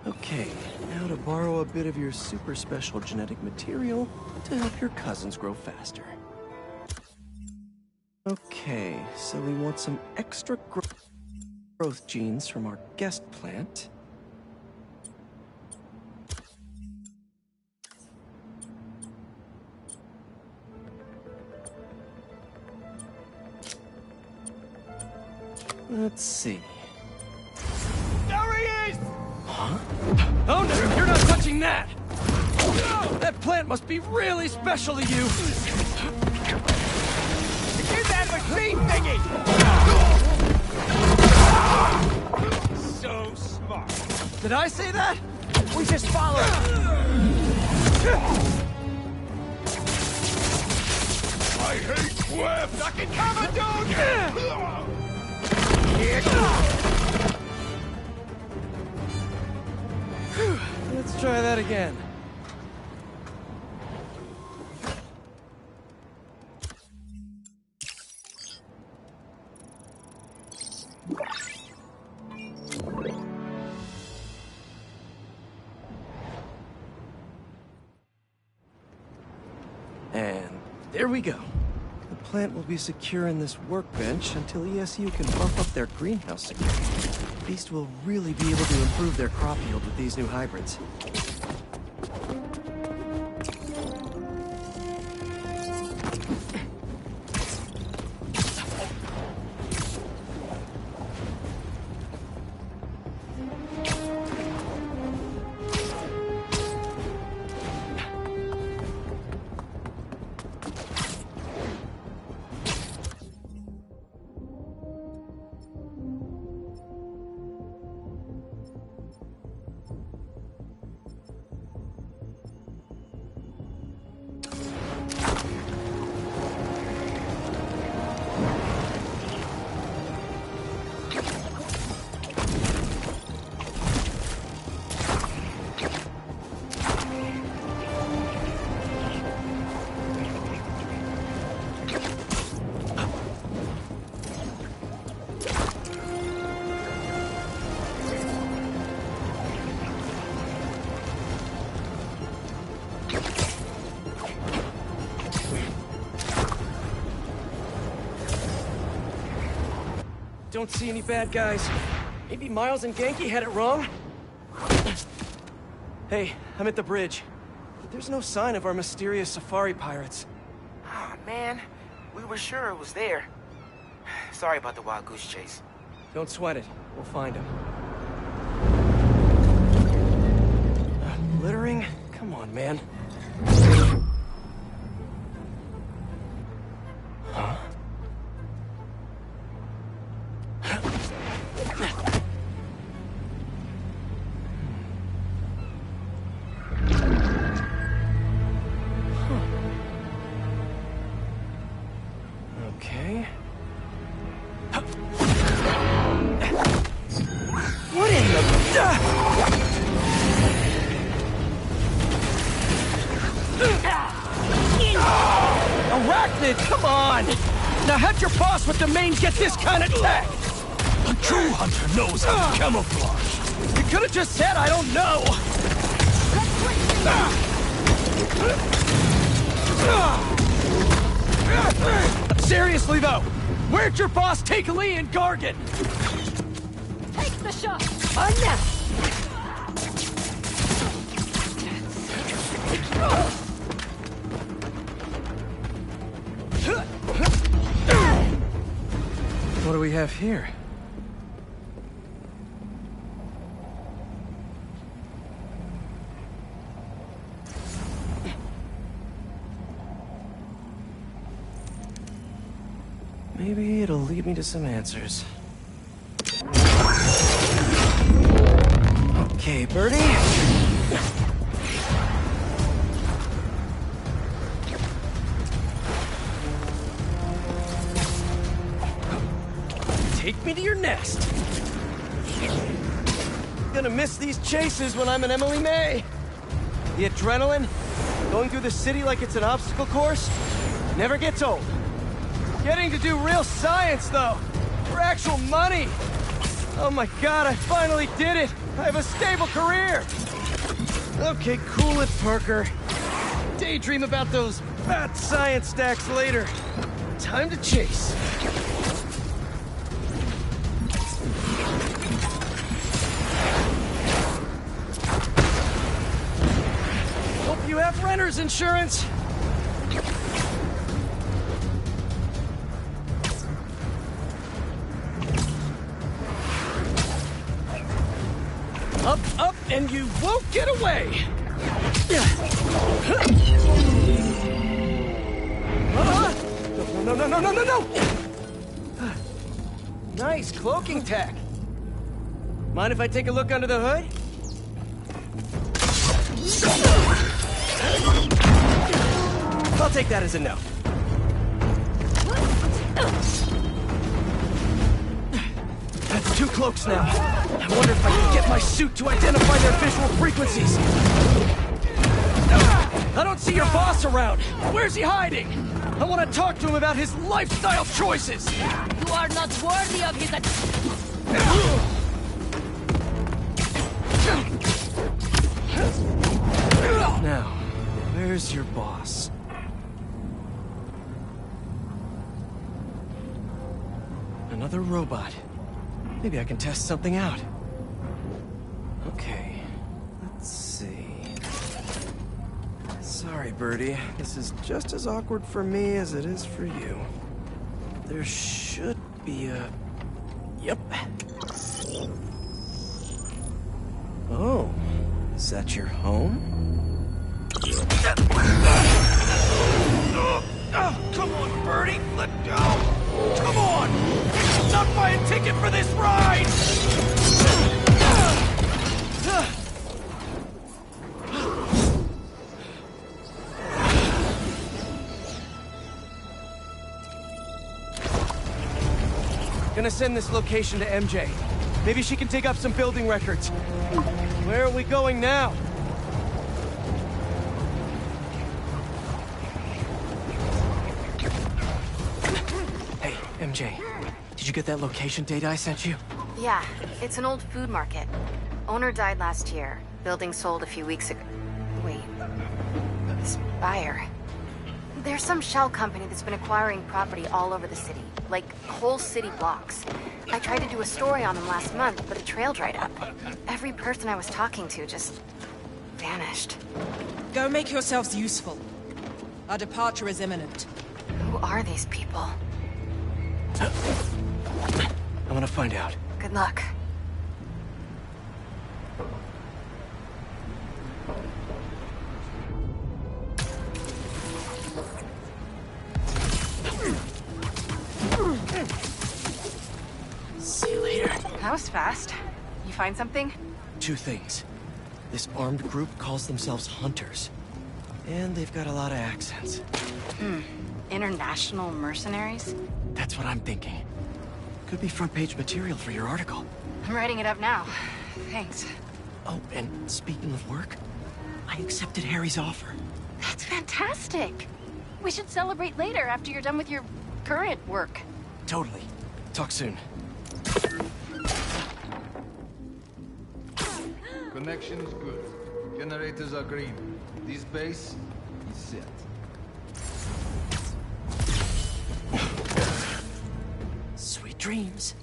S1: Okay, now to borrow a bit of your super special genetic material to help your cousins grow faster. Okay, so we want some extra growth genes from our guest plant. Let's see.
S19: There he is!
S1: Huh? Oh no, you're not touching that! That plant must be really special to you!
S19: Get that machine thingy! So smart.
S1: Did I say that?
S19: We just follow it.
S16: I hate webs!
S19: Duck and cover, dude!
S1: Let's try that again. And there we go. The plant will be secure in this workbench until ESU can bump up their greenhouse security. Beast will really be able to improve their crop yield with these new hybrids. Don't see any bad guys. Maybe Miles and Genki had it wrong? Hey, I'm at the bridge. But there's no sign of our mysterious safari pirates.
S13: Oh, man. We were sure it was there. Sorry about the wild goose chase.
S1: Don't sweat it. We'll find him. Littering? Come on, man. Huh? Okay. What in the... Arachnid, come on! Now how'd your boss with domains get this kind of tech?
S15: A true hunter knows how to camouflage.
S1: You could have just said I don't know! Seriously though, where'd your boss take Lee and Gargan?
S7: Take the shot!
S1: What do we have here? Maybe it'll lead me to some answers. Okay, Birdie. Take me to your nest. Gonna gonna miss these chases when I'm an Emily May. The adrenaline, going through the city like it's an obstacle course, never gets old. Getting to do real science, though, for actual money. Oh my god, I finally did it! I have a stable career! Okay, cool it, Parker. Daydream about those fat science stacks later. Time to chase. Hope you have renter's insurance. Up, up, and you won't get away! No! Nice cloaking tech. Mind if I take a look under the hood? I'll take that as a no. That's 2 cloaks now. I wonder if I can get my suit to identify their visual frequencies. I don't see your boss around. Where's he hiding? I want to talk to him about his lifestyle choices.
S21: You are not worthy of his...
S1: Now, where's your boss? Another robot. Maybe I can test something out. Okay, let's see. Sorry, Birdie. This is just as awkward for me as it is for you. There should be a... Yep. Oh, is that your home? Oh, come on, Birdie! Let go! Come on! I'm not buying a ticket for this ride! Gonna send this location to MJ. Maybe she can dig up some building records. Where are we going now? Hey, MJ. Did you get that location data I sent you?
S18: Yeah, it's an old food market. Owner died last year. Building sold a few weeks ago. Wait. This buyer. There's some shell company that's been acquiring property all over the city. Like, whole city blocks. I tried to do a story on them last month, but the trail dried up. Every person I was talking to just... vanished.
S9: Go make yourselves useful. Our departure is imminent.
S18: Who are these people?
S1: I want to find out.
S18: Good luck.
S1: See you later.
S18: That was fast. You find something?
S1: 2 things. This armed group calls themselves Hunters. And they've got a lot of accents.
S18: International mercenaries?
S1: That's what I'm thinking. Could be front-page material for your article.
S18: I'm writing it up now. Thanks.
S1: Oh, and speaking of work, I accepted Harry's offer.
S18: That's fantastic. We should celebrate later after you're done with your current work.
S1: Totally. Talk soon.
S8: Connection is good. Generators are green. This base is set.
S1: Sweet dreams.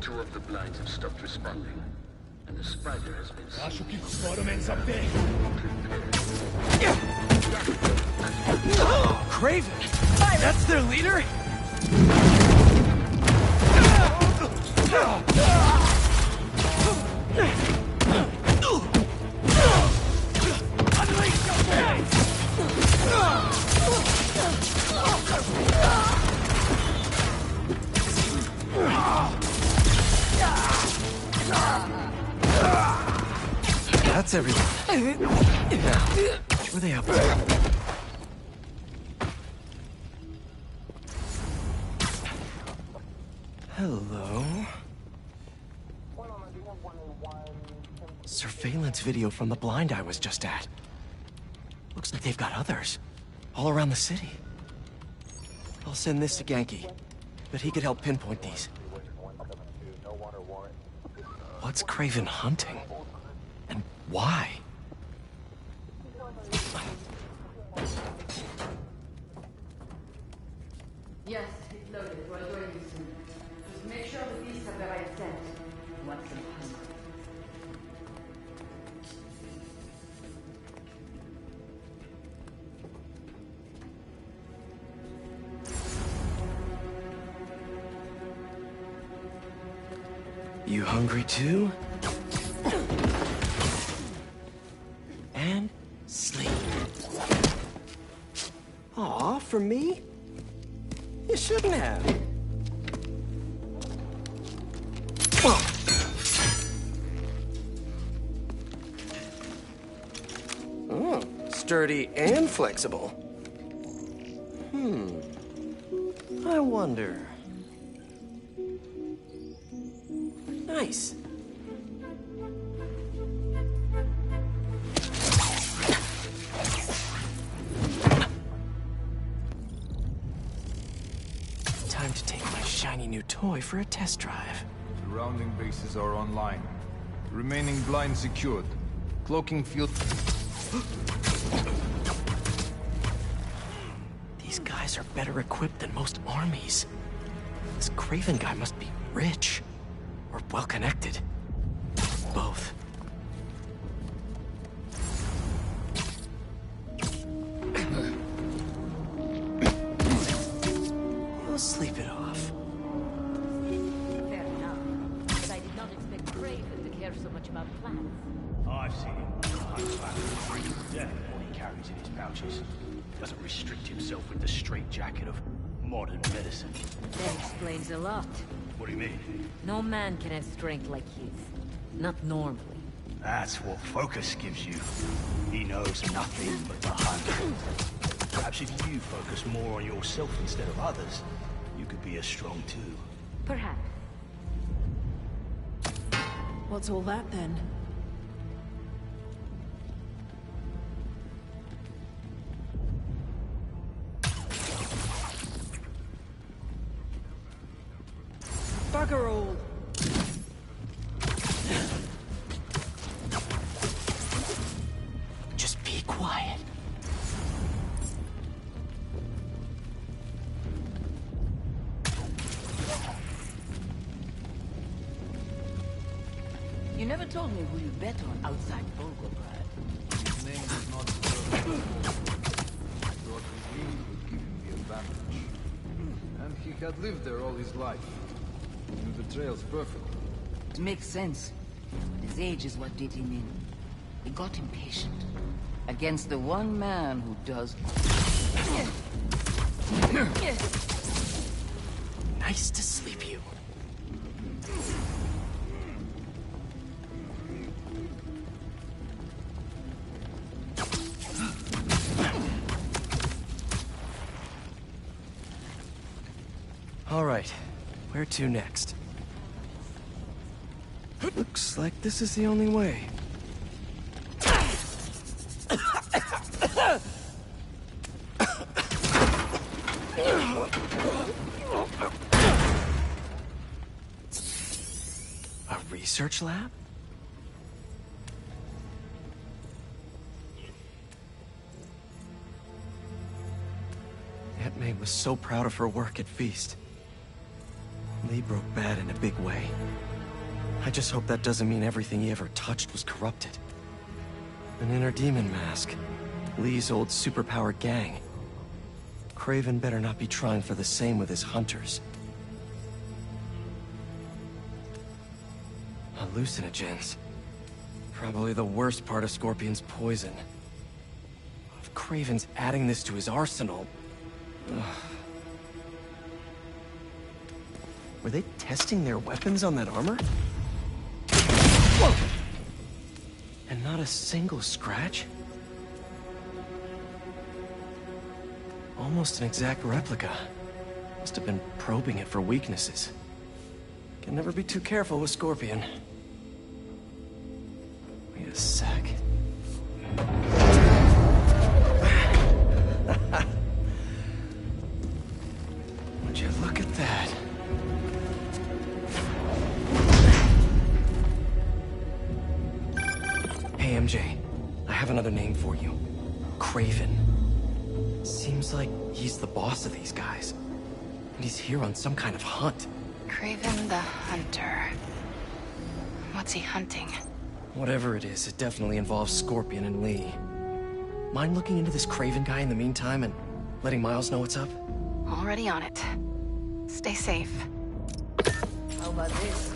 S22: Two of the blinds have stopped responding, and the spider has been seen.
S1: Craven! That's their leader? That's everyone. Now, what are they up to? Hello? Surveillance video from the blind I was just at. Looks like they've got others. All around the city. I'll send this to Genki. But he could help pinpoint these. What's Kraven hunting? And why?
S5: Yes, it's loaded. We're joining you soon. Just make sure the beasts have the right scent. What's in hunt?
S1: You hungry too? And sleep. Aw, for me? You shouldn't have. Oh, sturdy and flexible. I wonder. Nice. Time to take my shiny new toy for a test drive.
S8: Surrounding bases are online. Remaining blind secured. Cloaking field...
S1: These guys are better equipped than most armies. This Kraven guy must be rich. Or well-connected. Both. We'll sleep it off.
S21: Fair enough. But I did not expect Kraven to care so much about plants.
S3: I've seen him. Death what he carries in his pouches. Doesn't restrict himself with the straitjacket of modern medicine.
S21: That explains a lot.
S3: What do you mean?
S21: No man can have strength like his. Not normally.
S3: That's what Focus gives you. He knows nothing but the hunt. Perhaps if you focus more on yourself instead of others, you could be as strong too.
S21: Perhaps.
S9: What's all that then? Bugger all!
S1: Just be quiet.
S21: You never told me who you bet on outside Volgograd.
S8: His name is not Thought we would give him the advantage. And he had lived there all his life. Knew the trails perfectly.
S5: It makes sense. His age is what did him in. He got impatient. Against the one man who does...
S1: Nice to sleep you. All right, where to next? Looks like this is the only way. A research lab? Aunt May was so proud of her work at Feast. Lee broke bad in a big way. I just hope that doesn't mean everything he ever touched was corrupted. An inner demon mask. Lee's old superpowered gang. Kraven better not be trying for the same with his hunters. Hallucinogens. Probably the worst part of Scorpion's poison. If Kraven's adding this to his arsenal... Ugh. Were they testing their weapons on that armor? Whoa! And not a single scratch? Almost an exact replica. Must have been probing it for weaknesses. Can never be too careful with Scorpion. Wait a sec. Would you look at that? Hey, MJ. I have another name for you. Kraven. Seems like he's the boss of these guys. And he's here on some kind of hunt.
S18: Kraven the Hunter. What's he hunting?
S1: Whatever it is, it definitely involves Scorpion and Lee. Mind looking into this Kraven guy in the meantime and letting Miles know what's up?
S18: Already on it. Stay safe.
S21: How about this?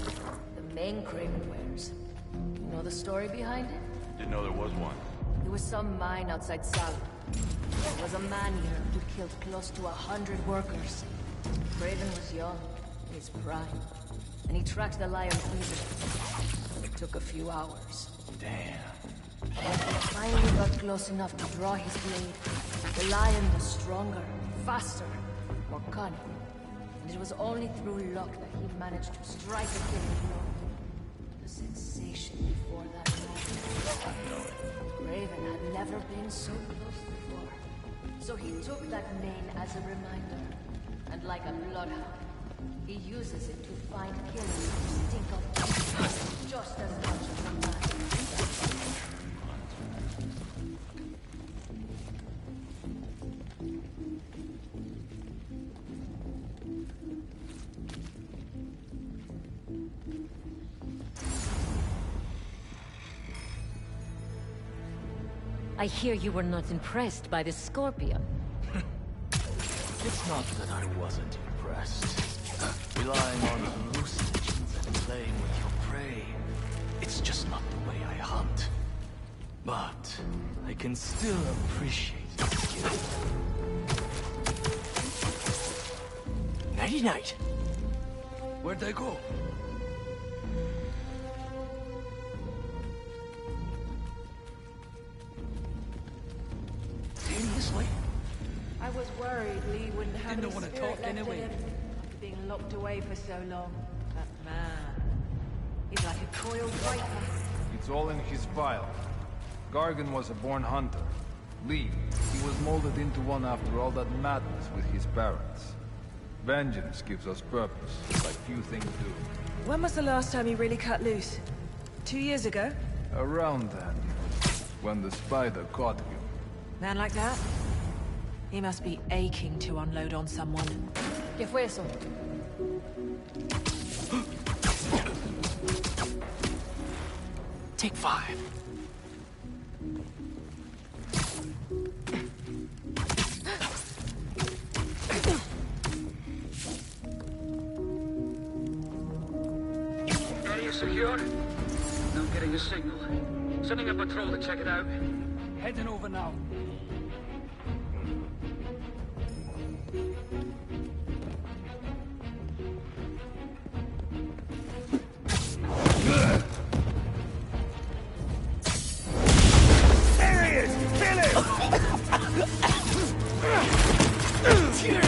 S21: The main Kraven wares. You know the story behind it?
S6: Didn't know there was one.
S21: There was some mine outside South. There was a man here who killed close to 100 workers. Kraven was young, in his prime, and he tracked the lion easily. It took a few hours.
S6: Damn.
S21: When he finally got close enough to draw his blade, the lion was stronger, faster, more cunning. And it was only through luck that he managed to strike a killing blow. The sensation before that moment. Kraven had never been so close before. So he took that mane as a reminder. And like a bloodhound, he uses it to find killers who stink of just as much as a man. I hear you were not impressed by the Scorpion.
S6: It's not that I wasn't impressed. Relying on hallucinogens and playing with your prey. It's just not the way I hunt. But I can still appreciate the skill.
S1: Nighty-night.
S6: Where'd they go? Seriously?
S9: I was worried Lee wouldn't have
S6: Didn't
S9: any
S6: want to
S9: spirit
S6: talk
S9: left in
S6: anyway.
S9: him after being locked away for so long. That man, he's like a coiled viper.
S8: It's all in his file. Gargan was a born hunter. Lee, he was molded into one after all that madness with his parents. Vengeance gives us purpose, like few things do.
S9: When was the last time you really cut loose? 2 years ago?
S8: Around then, when the spider caught you.
S9: Man like that? He must be aching to unload on someone.
S21: ¿Qué fue eso?
S1: Take 5.
S22: Area secure? Not getting a signal. Sending a patrol to check it out.
S19: Heading over now.
S16: There he is! Kill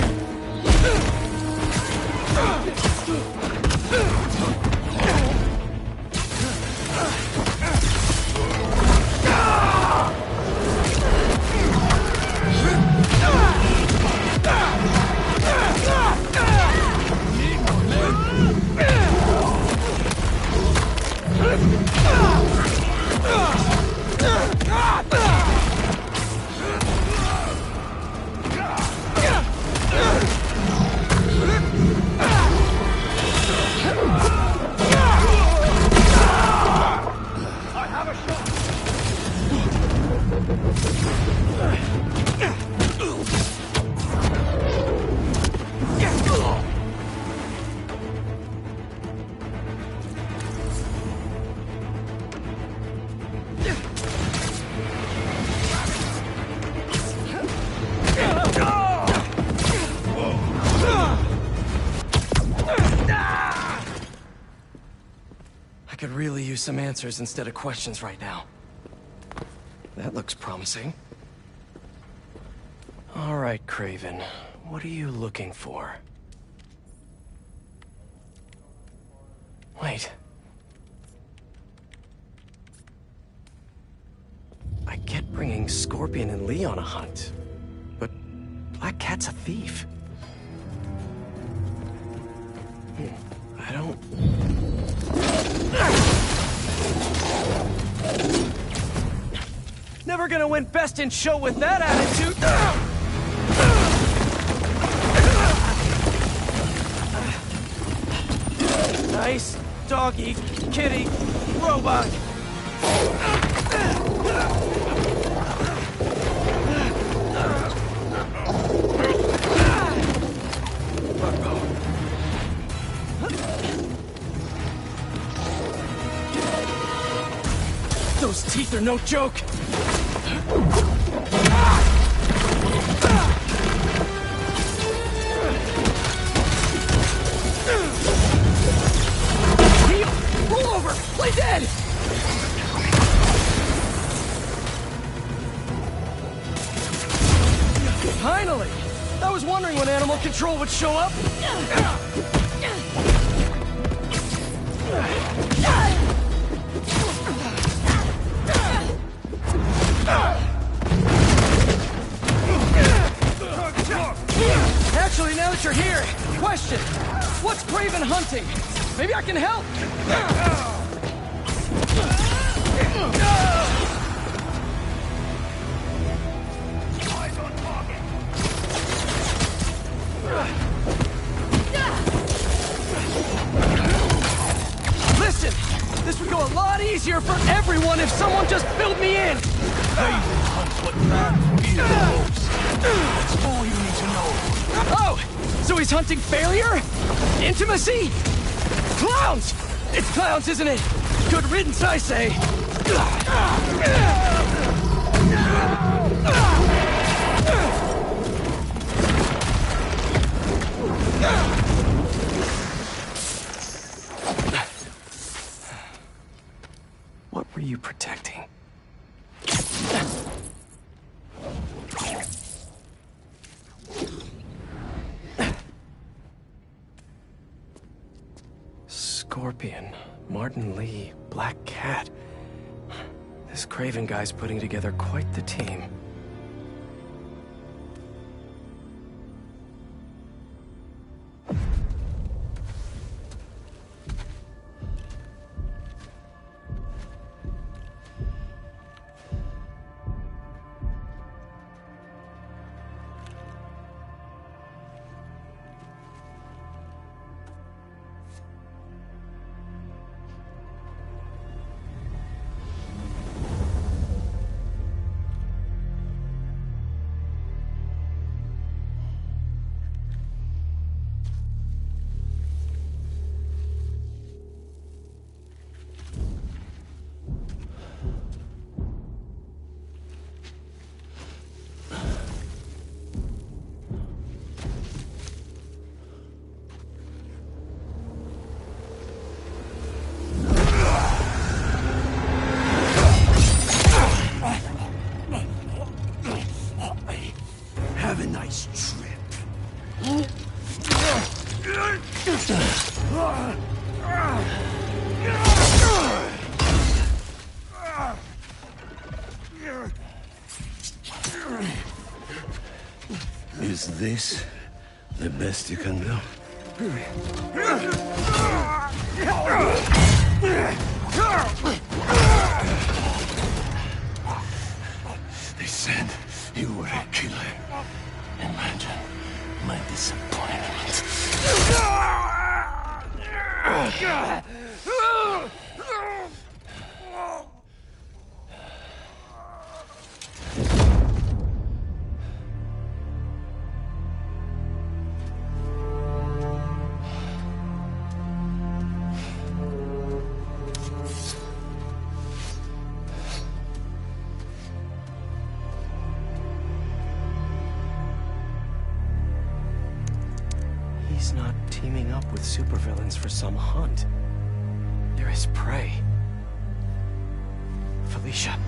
S1: I could really use some answers instead of questions right now. That looks promising. All right, Kraven. What are you looking for? Wait. I get bringing Scorpion and Lee on a hunt, but Black Cat's a thief. I don't... Never gonna win Best in Show with that attitude! Nice doggy, kitty, robot! Those teeth are no joke! Roll over! Play dead! Finally! I was wondering when Animal Control would show up! Actually, now that you're here, question. What's Kraven hunting? Maybe I can help! Listen! This would go a lot easier for everyone if someone just filled me in!
S3: Kraven hunts what man fears most. That's all you need to know.
S1: Oh! So he's hunting failure? Intimacy? Clowns! It's clowns, isn't it? Good riddance, I say. What were you protecting? Scorpion, Martin Lee, Black Cat. This Kraven guy's putting together quite the team.
S3: Have a nice trip.
S6: Is this the best you can do? They said you were a killer. Imagine my disappointment.
S1: He's not teaming up with supervillains for some hunt. They're his prey. Felicia.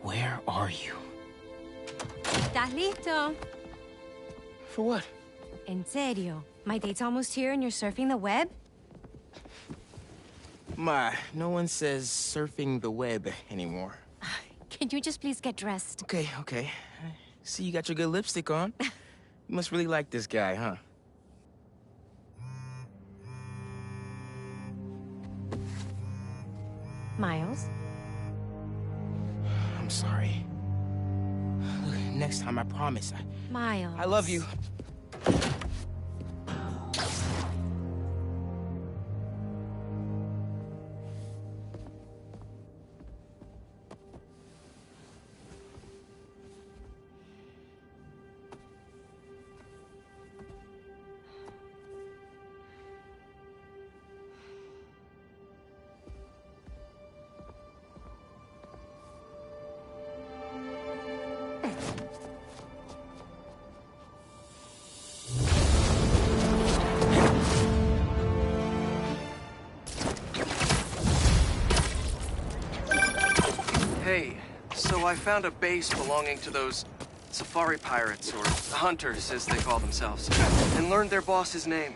S2: Where are you?
S10: ¿Estás listo?
S2: For what?
S10: En serio. My date's almost here and you're surfing the web?
S2: Ma, no one says surfing the web anymore.
S10: Can you just please get dressed?
S2: Okay, okay. See, you got your good lipstick on. You must really like this guy, huh?
S10: Miles?
S2: I'm sorry. Look, next time, I promise.
S10: Miles.
S2: I love you.
S1: Hey, so I found a base belonging to those safari pirates, or hunters, as they call themselves, and learned their boss's name,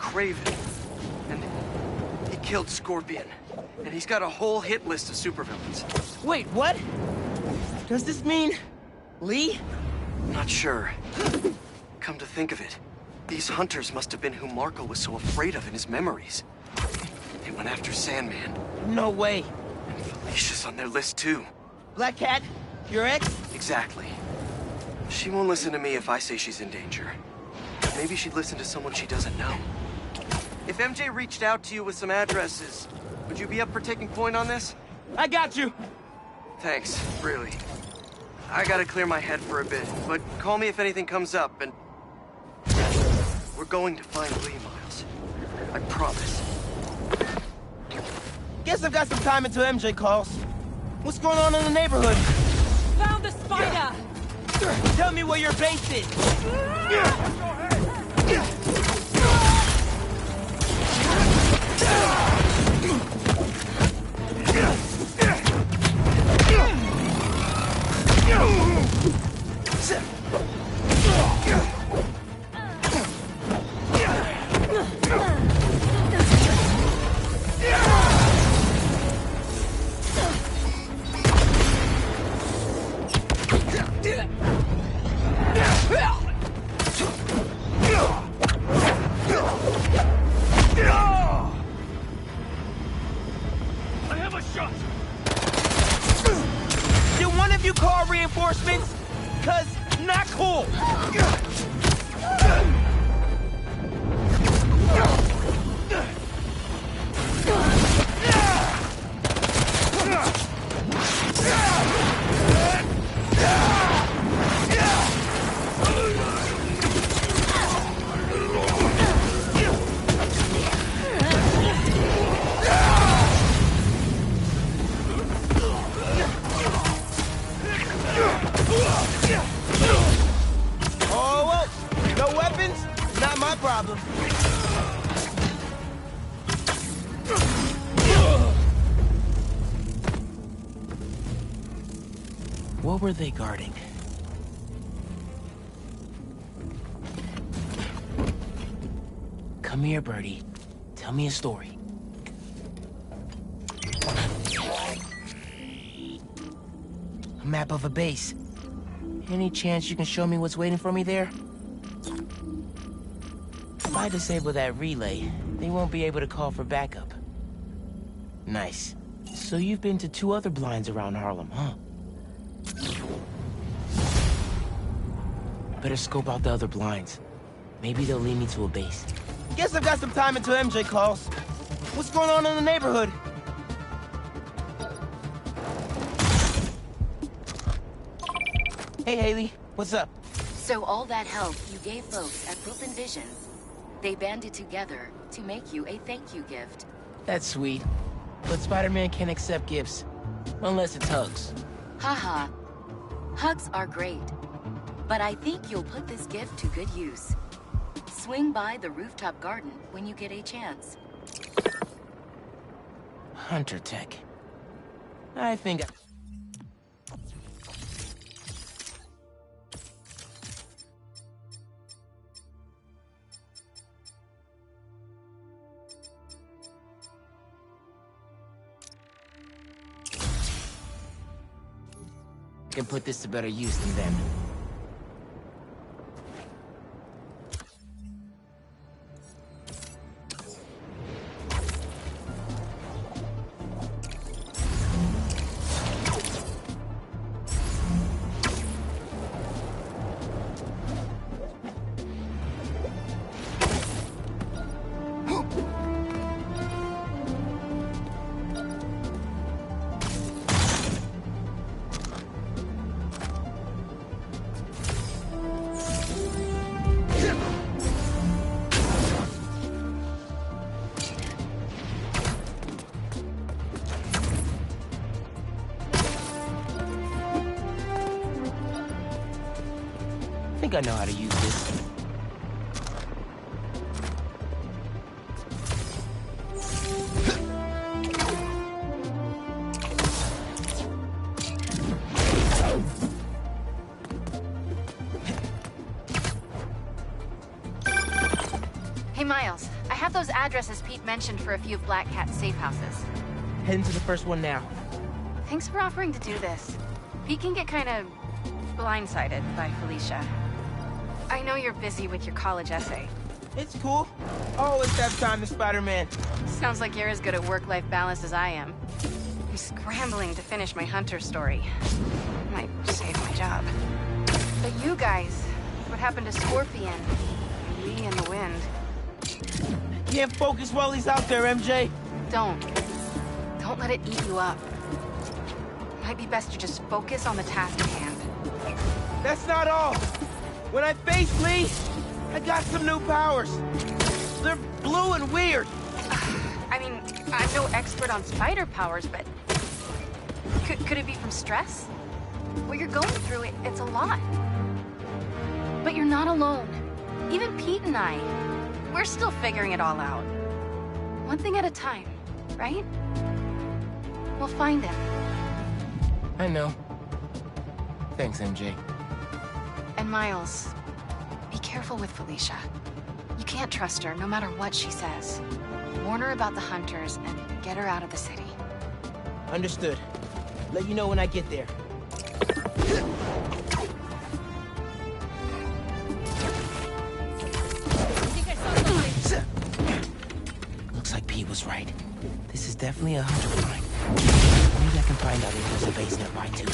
S1: Kraven. And he killed Scorpion. And he's got a whole hit list of supervillains.
S2: Wait, what? Does this mean Lee?
S1: Not sure. Come to think of it, these hunters must have been who Marco was so afraid of in his memories. They went after Sandman.
S2: No way.
S1: And Felicia's on their list too.
S2: Black Cat? Your ex?
S1: Exactly. She won't listen to me if I say she's in danger. But maybe she'd listen to someone she doesn't know. If MJ reached out to you with some addresses, would you be up for taking point on this?
S2: I got you!
S1: Thanks, really. I gotta clear my head for a bit, but call me if anything comes up, and... we're going to find Lee, Miles. I promise.
S2: Guess I've got some time until MJ calls. What's going on in the neighborhood?
S21: Found the spider!
S2: Tell me where your base is!
S16: I have a shot!
S2: Did one of you call reinforcements? 'Cause not cool! Oh, well, no weapons? Not my problem. What were they guarding? Come here, Birdie. Tell me a story. A map of a base. Any chance you can show me what's waiting for me there? If I disable that relay, they won't be able to call for backup. Nice. So you've been to 2 other blinds around Harlem, huh? Better scope out the other blinds. Maybe they'll lead me to a base. Guess I've got some time until MJ calls. What's going on in the neighborhood? Hey, Haley. What's up?
S5: So all that help you gave folks at Brooklyn Visions, they banded together to make you a thank you gift.
S2: That's sweet. But Spider-Man can't accept gifts. Unless it's hugs.
S5: Haha. Hugs are great. But I think you'll put this gift to good use. Swing by the rooftop garden when you get a chance.
S2: Hunter Tech. I think
S13: can put this to better use than them. I think I know how to use this.
S18: Hey, Miles. I have those addresses Pete mentioned for a few of Black Cat's safe houses.
S13: Heading to the first one now.
S18: Thanks for offering to do this. Pete can get kind of blindsided by Felicia. I know you're busy with your college essay.
S13: It's cool. Always have time to Spider-Man.
S18: Sounds like you're as good at work-life balance as I am. I'm scrambling to finish my Hunter story. Might save my job. But you guys, what happened to Scorpion? Lee and the Wind?
S13: Can't focus while he's out there, MJ.
S18: Don't let it eat you up. Might be best to just focus on the task at hand.
S13: That's not all. When I face Lee, I got some new powers. They're blue and weird.
S18: I mean, I'm no expert on spider powers, but could it be from stress? What you're going through, it's a lot. But you're not alone. Even Pete and I, we're still figuring it all out. One thing at a time, right? We'll find him.
S13: I know. Thanks, MJ.
S18: And Miles, be careful with Felicia. You can't trust her, no matter what she says. Warn her about the Hunters and get her out of the city.
S13: Understood. Let you know when I get there. Looks like Pete was right. This is definitely a Hunter find. Maybe I can find out if there's a base nearby too.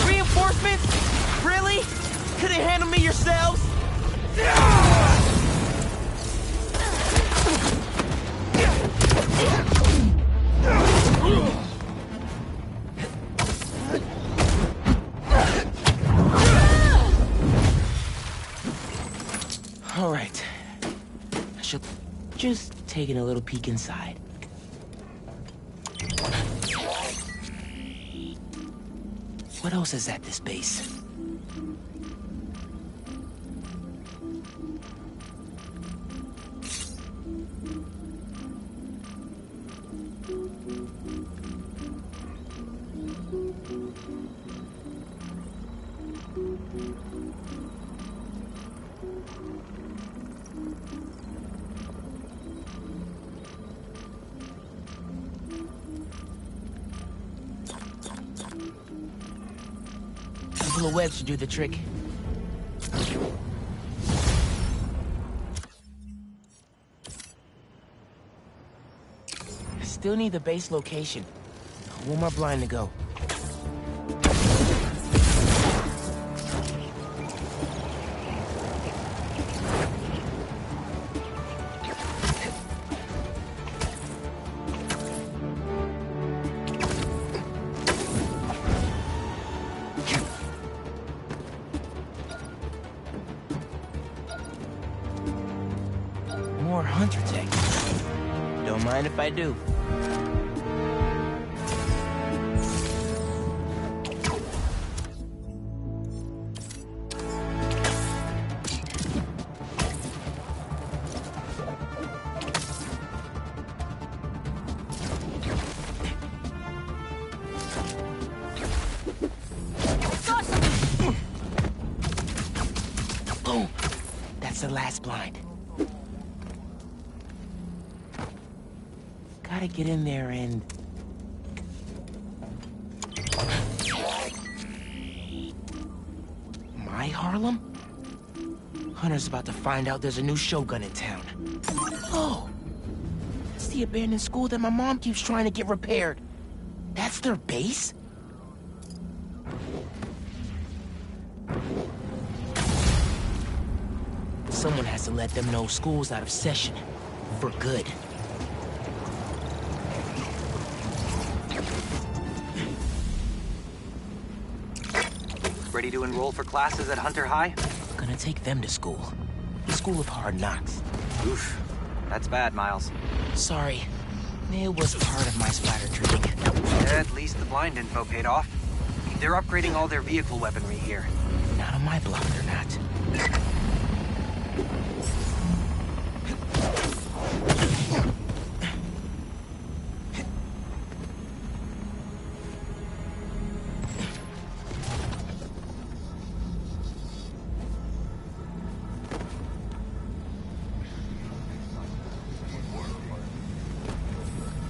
S13: Reinforcements? Really? Couldn't handle me yourselves? All right. I should just taking a little peek inside. What else is at this base? A web should do the trick. I still need the base location. One more blind to go. More Hunter tech. Don't mind if I do. the last blind. Gotta get in there and... My Harlem? Hunter's about to find out there's a new Shogun in town. Oh! That's the abandoned school that my mom keeps trying to get repaired. That's their base? Someone has to let them know school's out of session. For good.
S12: Ready to enroll for classes at Hunter High?
S13: Gonna take them to school. The School of Hard Knocks.
S12: Oof. That's bad, Miles.
S13: Sorry. It was part of my spider training.
S12: At least the blind info paid off. They're upgrading all their vehicle weaponry here.
S13: Not on my block, they're not.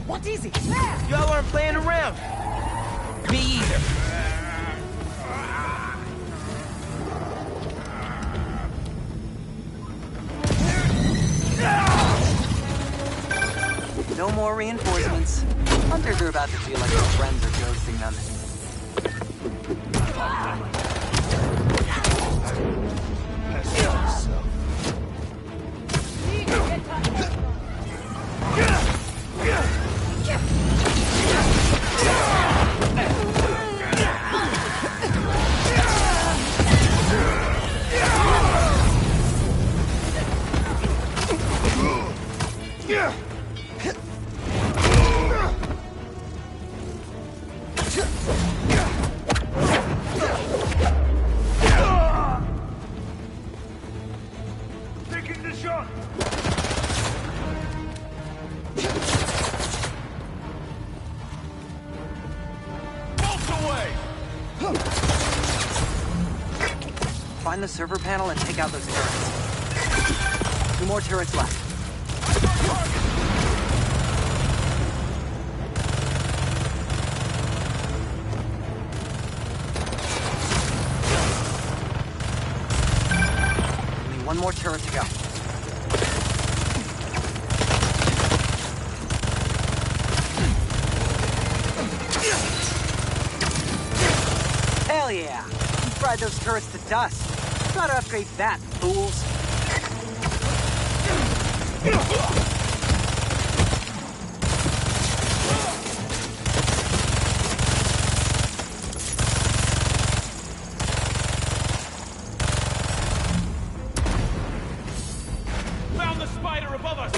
S19: What is it?
S13: Y'all aren't playing around. Me either.
S12: No more reinforcements. Hunters are about to feel like their friends are ghosting them.
S16: Taking the shot!
S12: Find the server panel and take out those turrets. 2 more turrets left. Only 1 more turret to go. Hell yeah! You fried those turrets to dust. Gotta upgrade that, fools.
S16: Found the spider above us!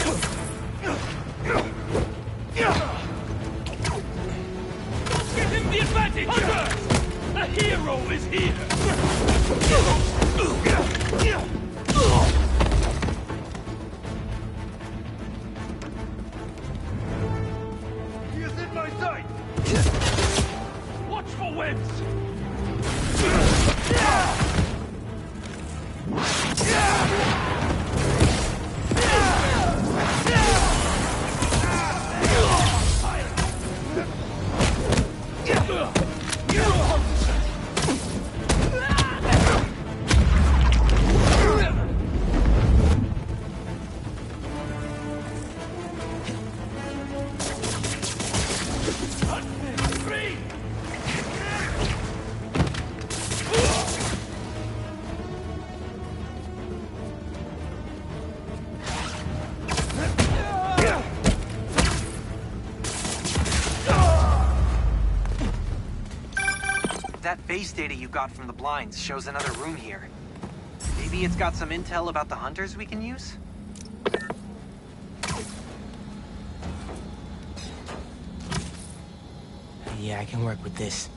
S16: Get him the advantage! Hunter! The hero is here! He is in my sight! Watch for webs!
S12: That base data you got from the blinds shows another room here. Maybe it's got some intel about the hunters we can use?
S13: Yeah, I can work with this.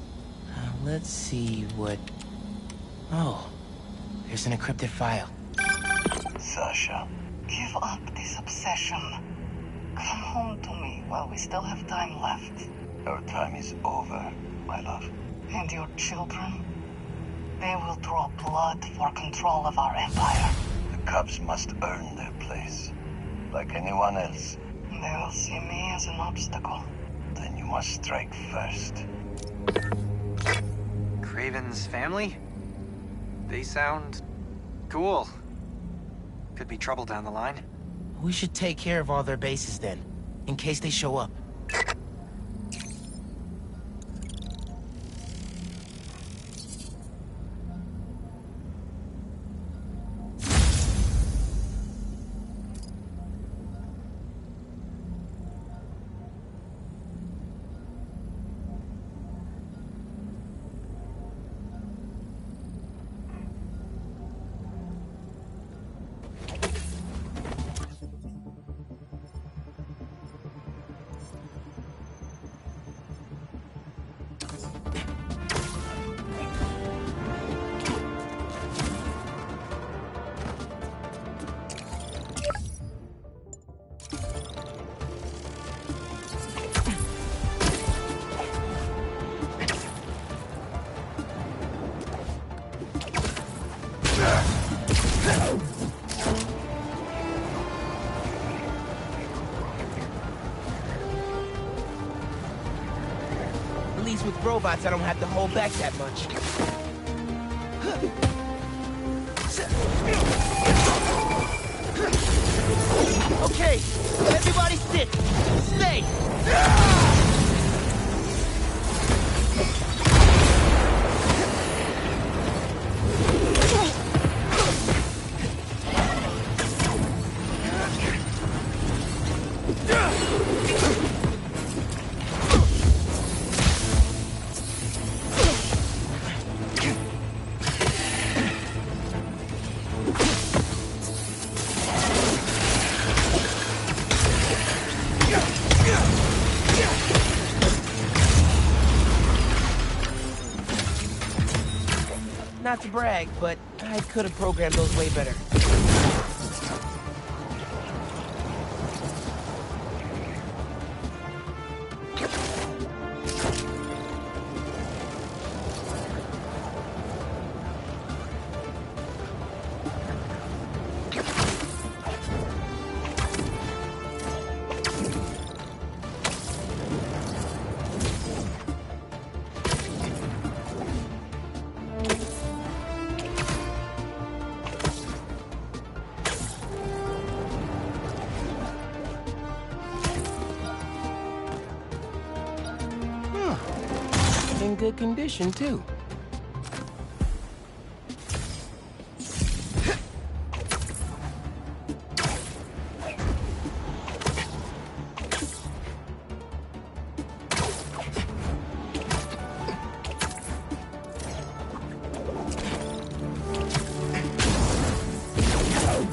S13: Let's see what... Oh, there's an encrypted file.
S14: Sasha, give up this obsession. Come home to me while we still have time left.
S23: Our time is over, my love.
S14: And your children? They will draw blood for control of our empire.
S23: The Cubs must earn their place, like anyone else.
S14: They will see me as an obstacle.
S23: Then you must strike first.
S12: Kraven's family? They sound cool. Could be trouble down the line.
S13: We should take care of all their bases then, in case they show up. At least with robots, I don't have to hold back that much. Okay, everybody sit. Stay. Not to brag, but I could have programmed those way better. In good condition, too.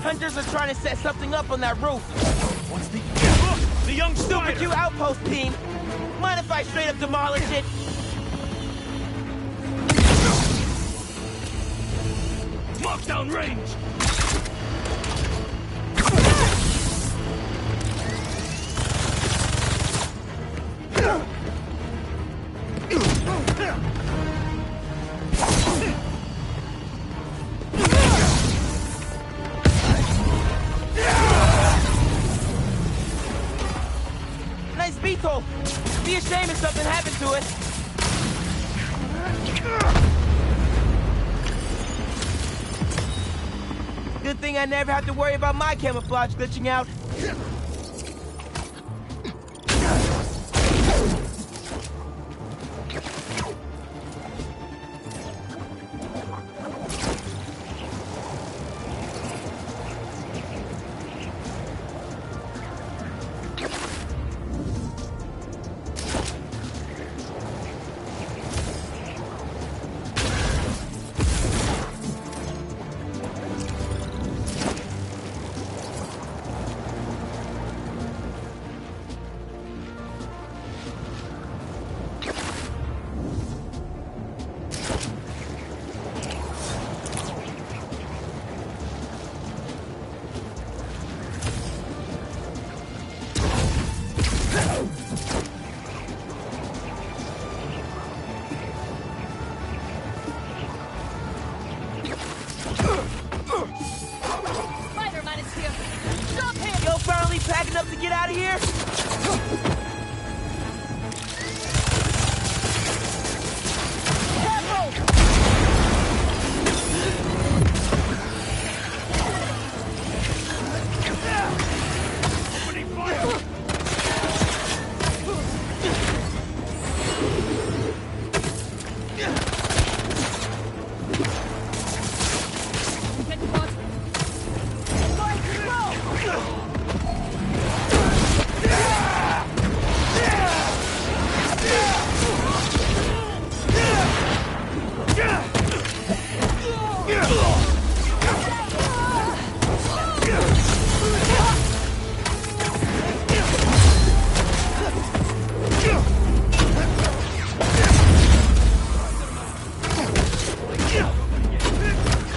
S13: Hunters are trying to set something up on that roof.
S15: What's the young
S13: Super
S15: spider?
S13: Q outpost team. Mind if I straight up demolish it?
S15: Lockdown range!
S13: Nice beetle! Be a shame if something happened to it. Good thing I never have to worry about my camouflage glitching out. of here!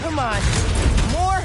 S13: Come on, more?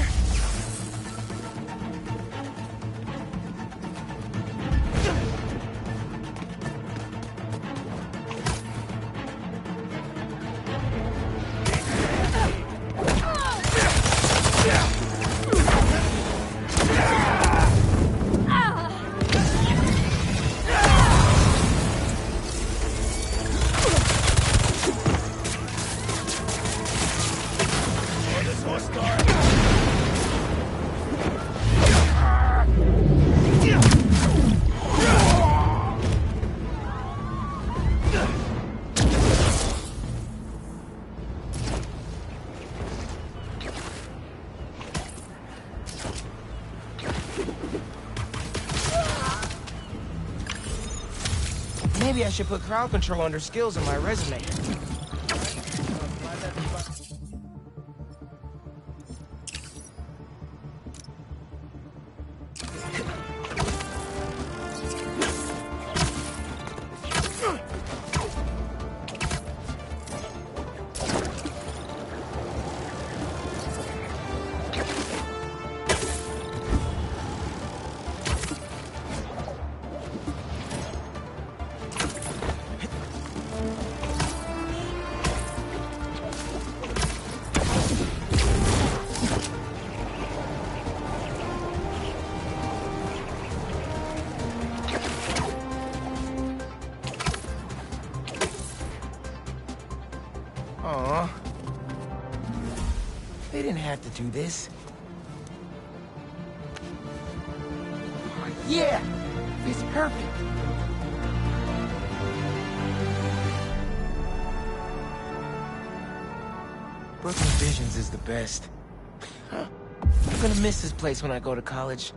S13: Maybe I should put crowd control under skills in my resume. Aw. They didn't have to do this. Yeah! It's perfect! Brooklyn Visions is the best. I'm gonna miss this place when I go to college.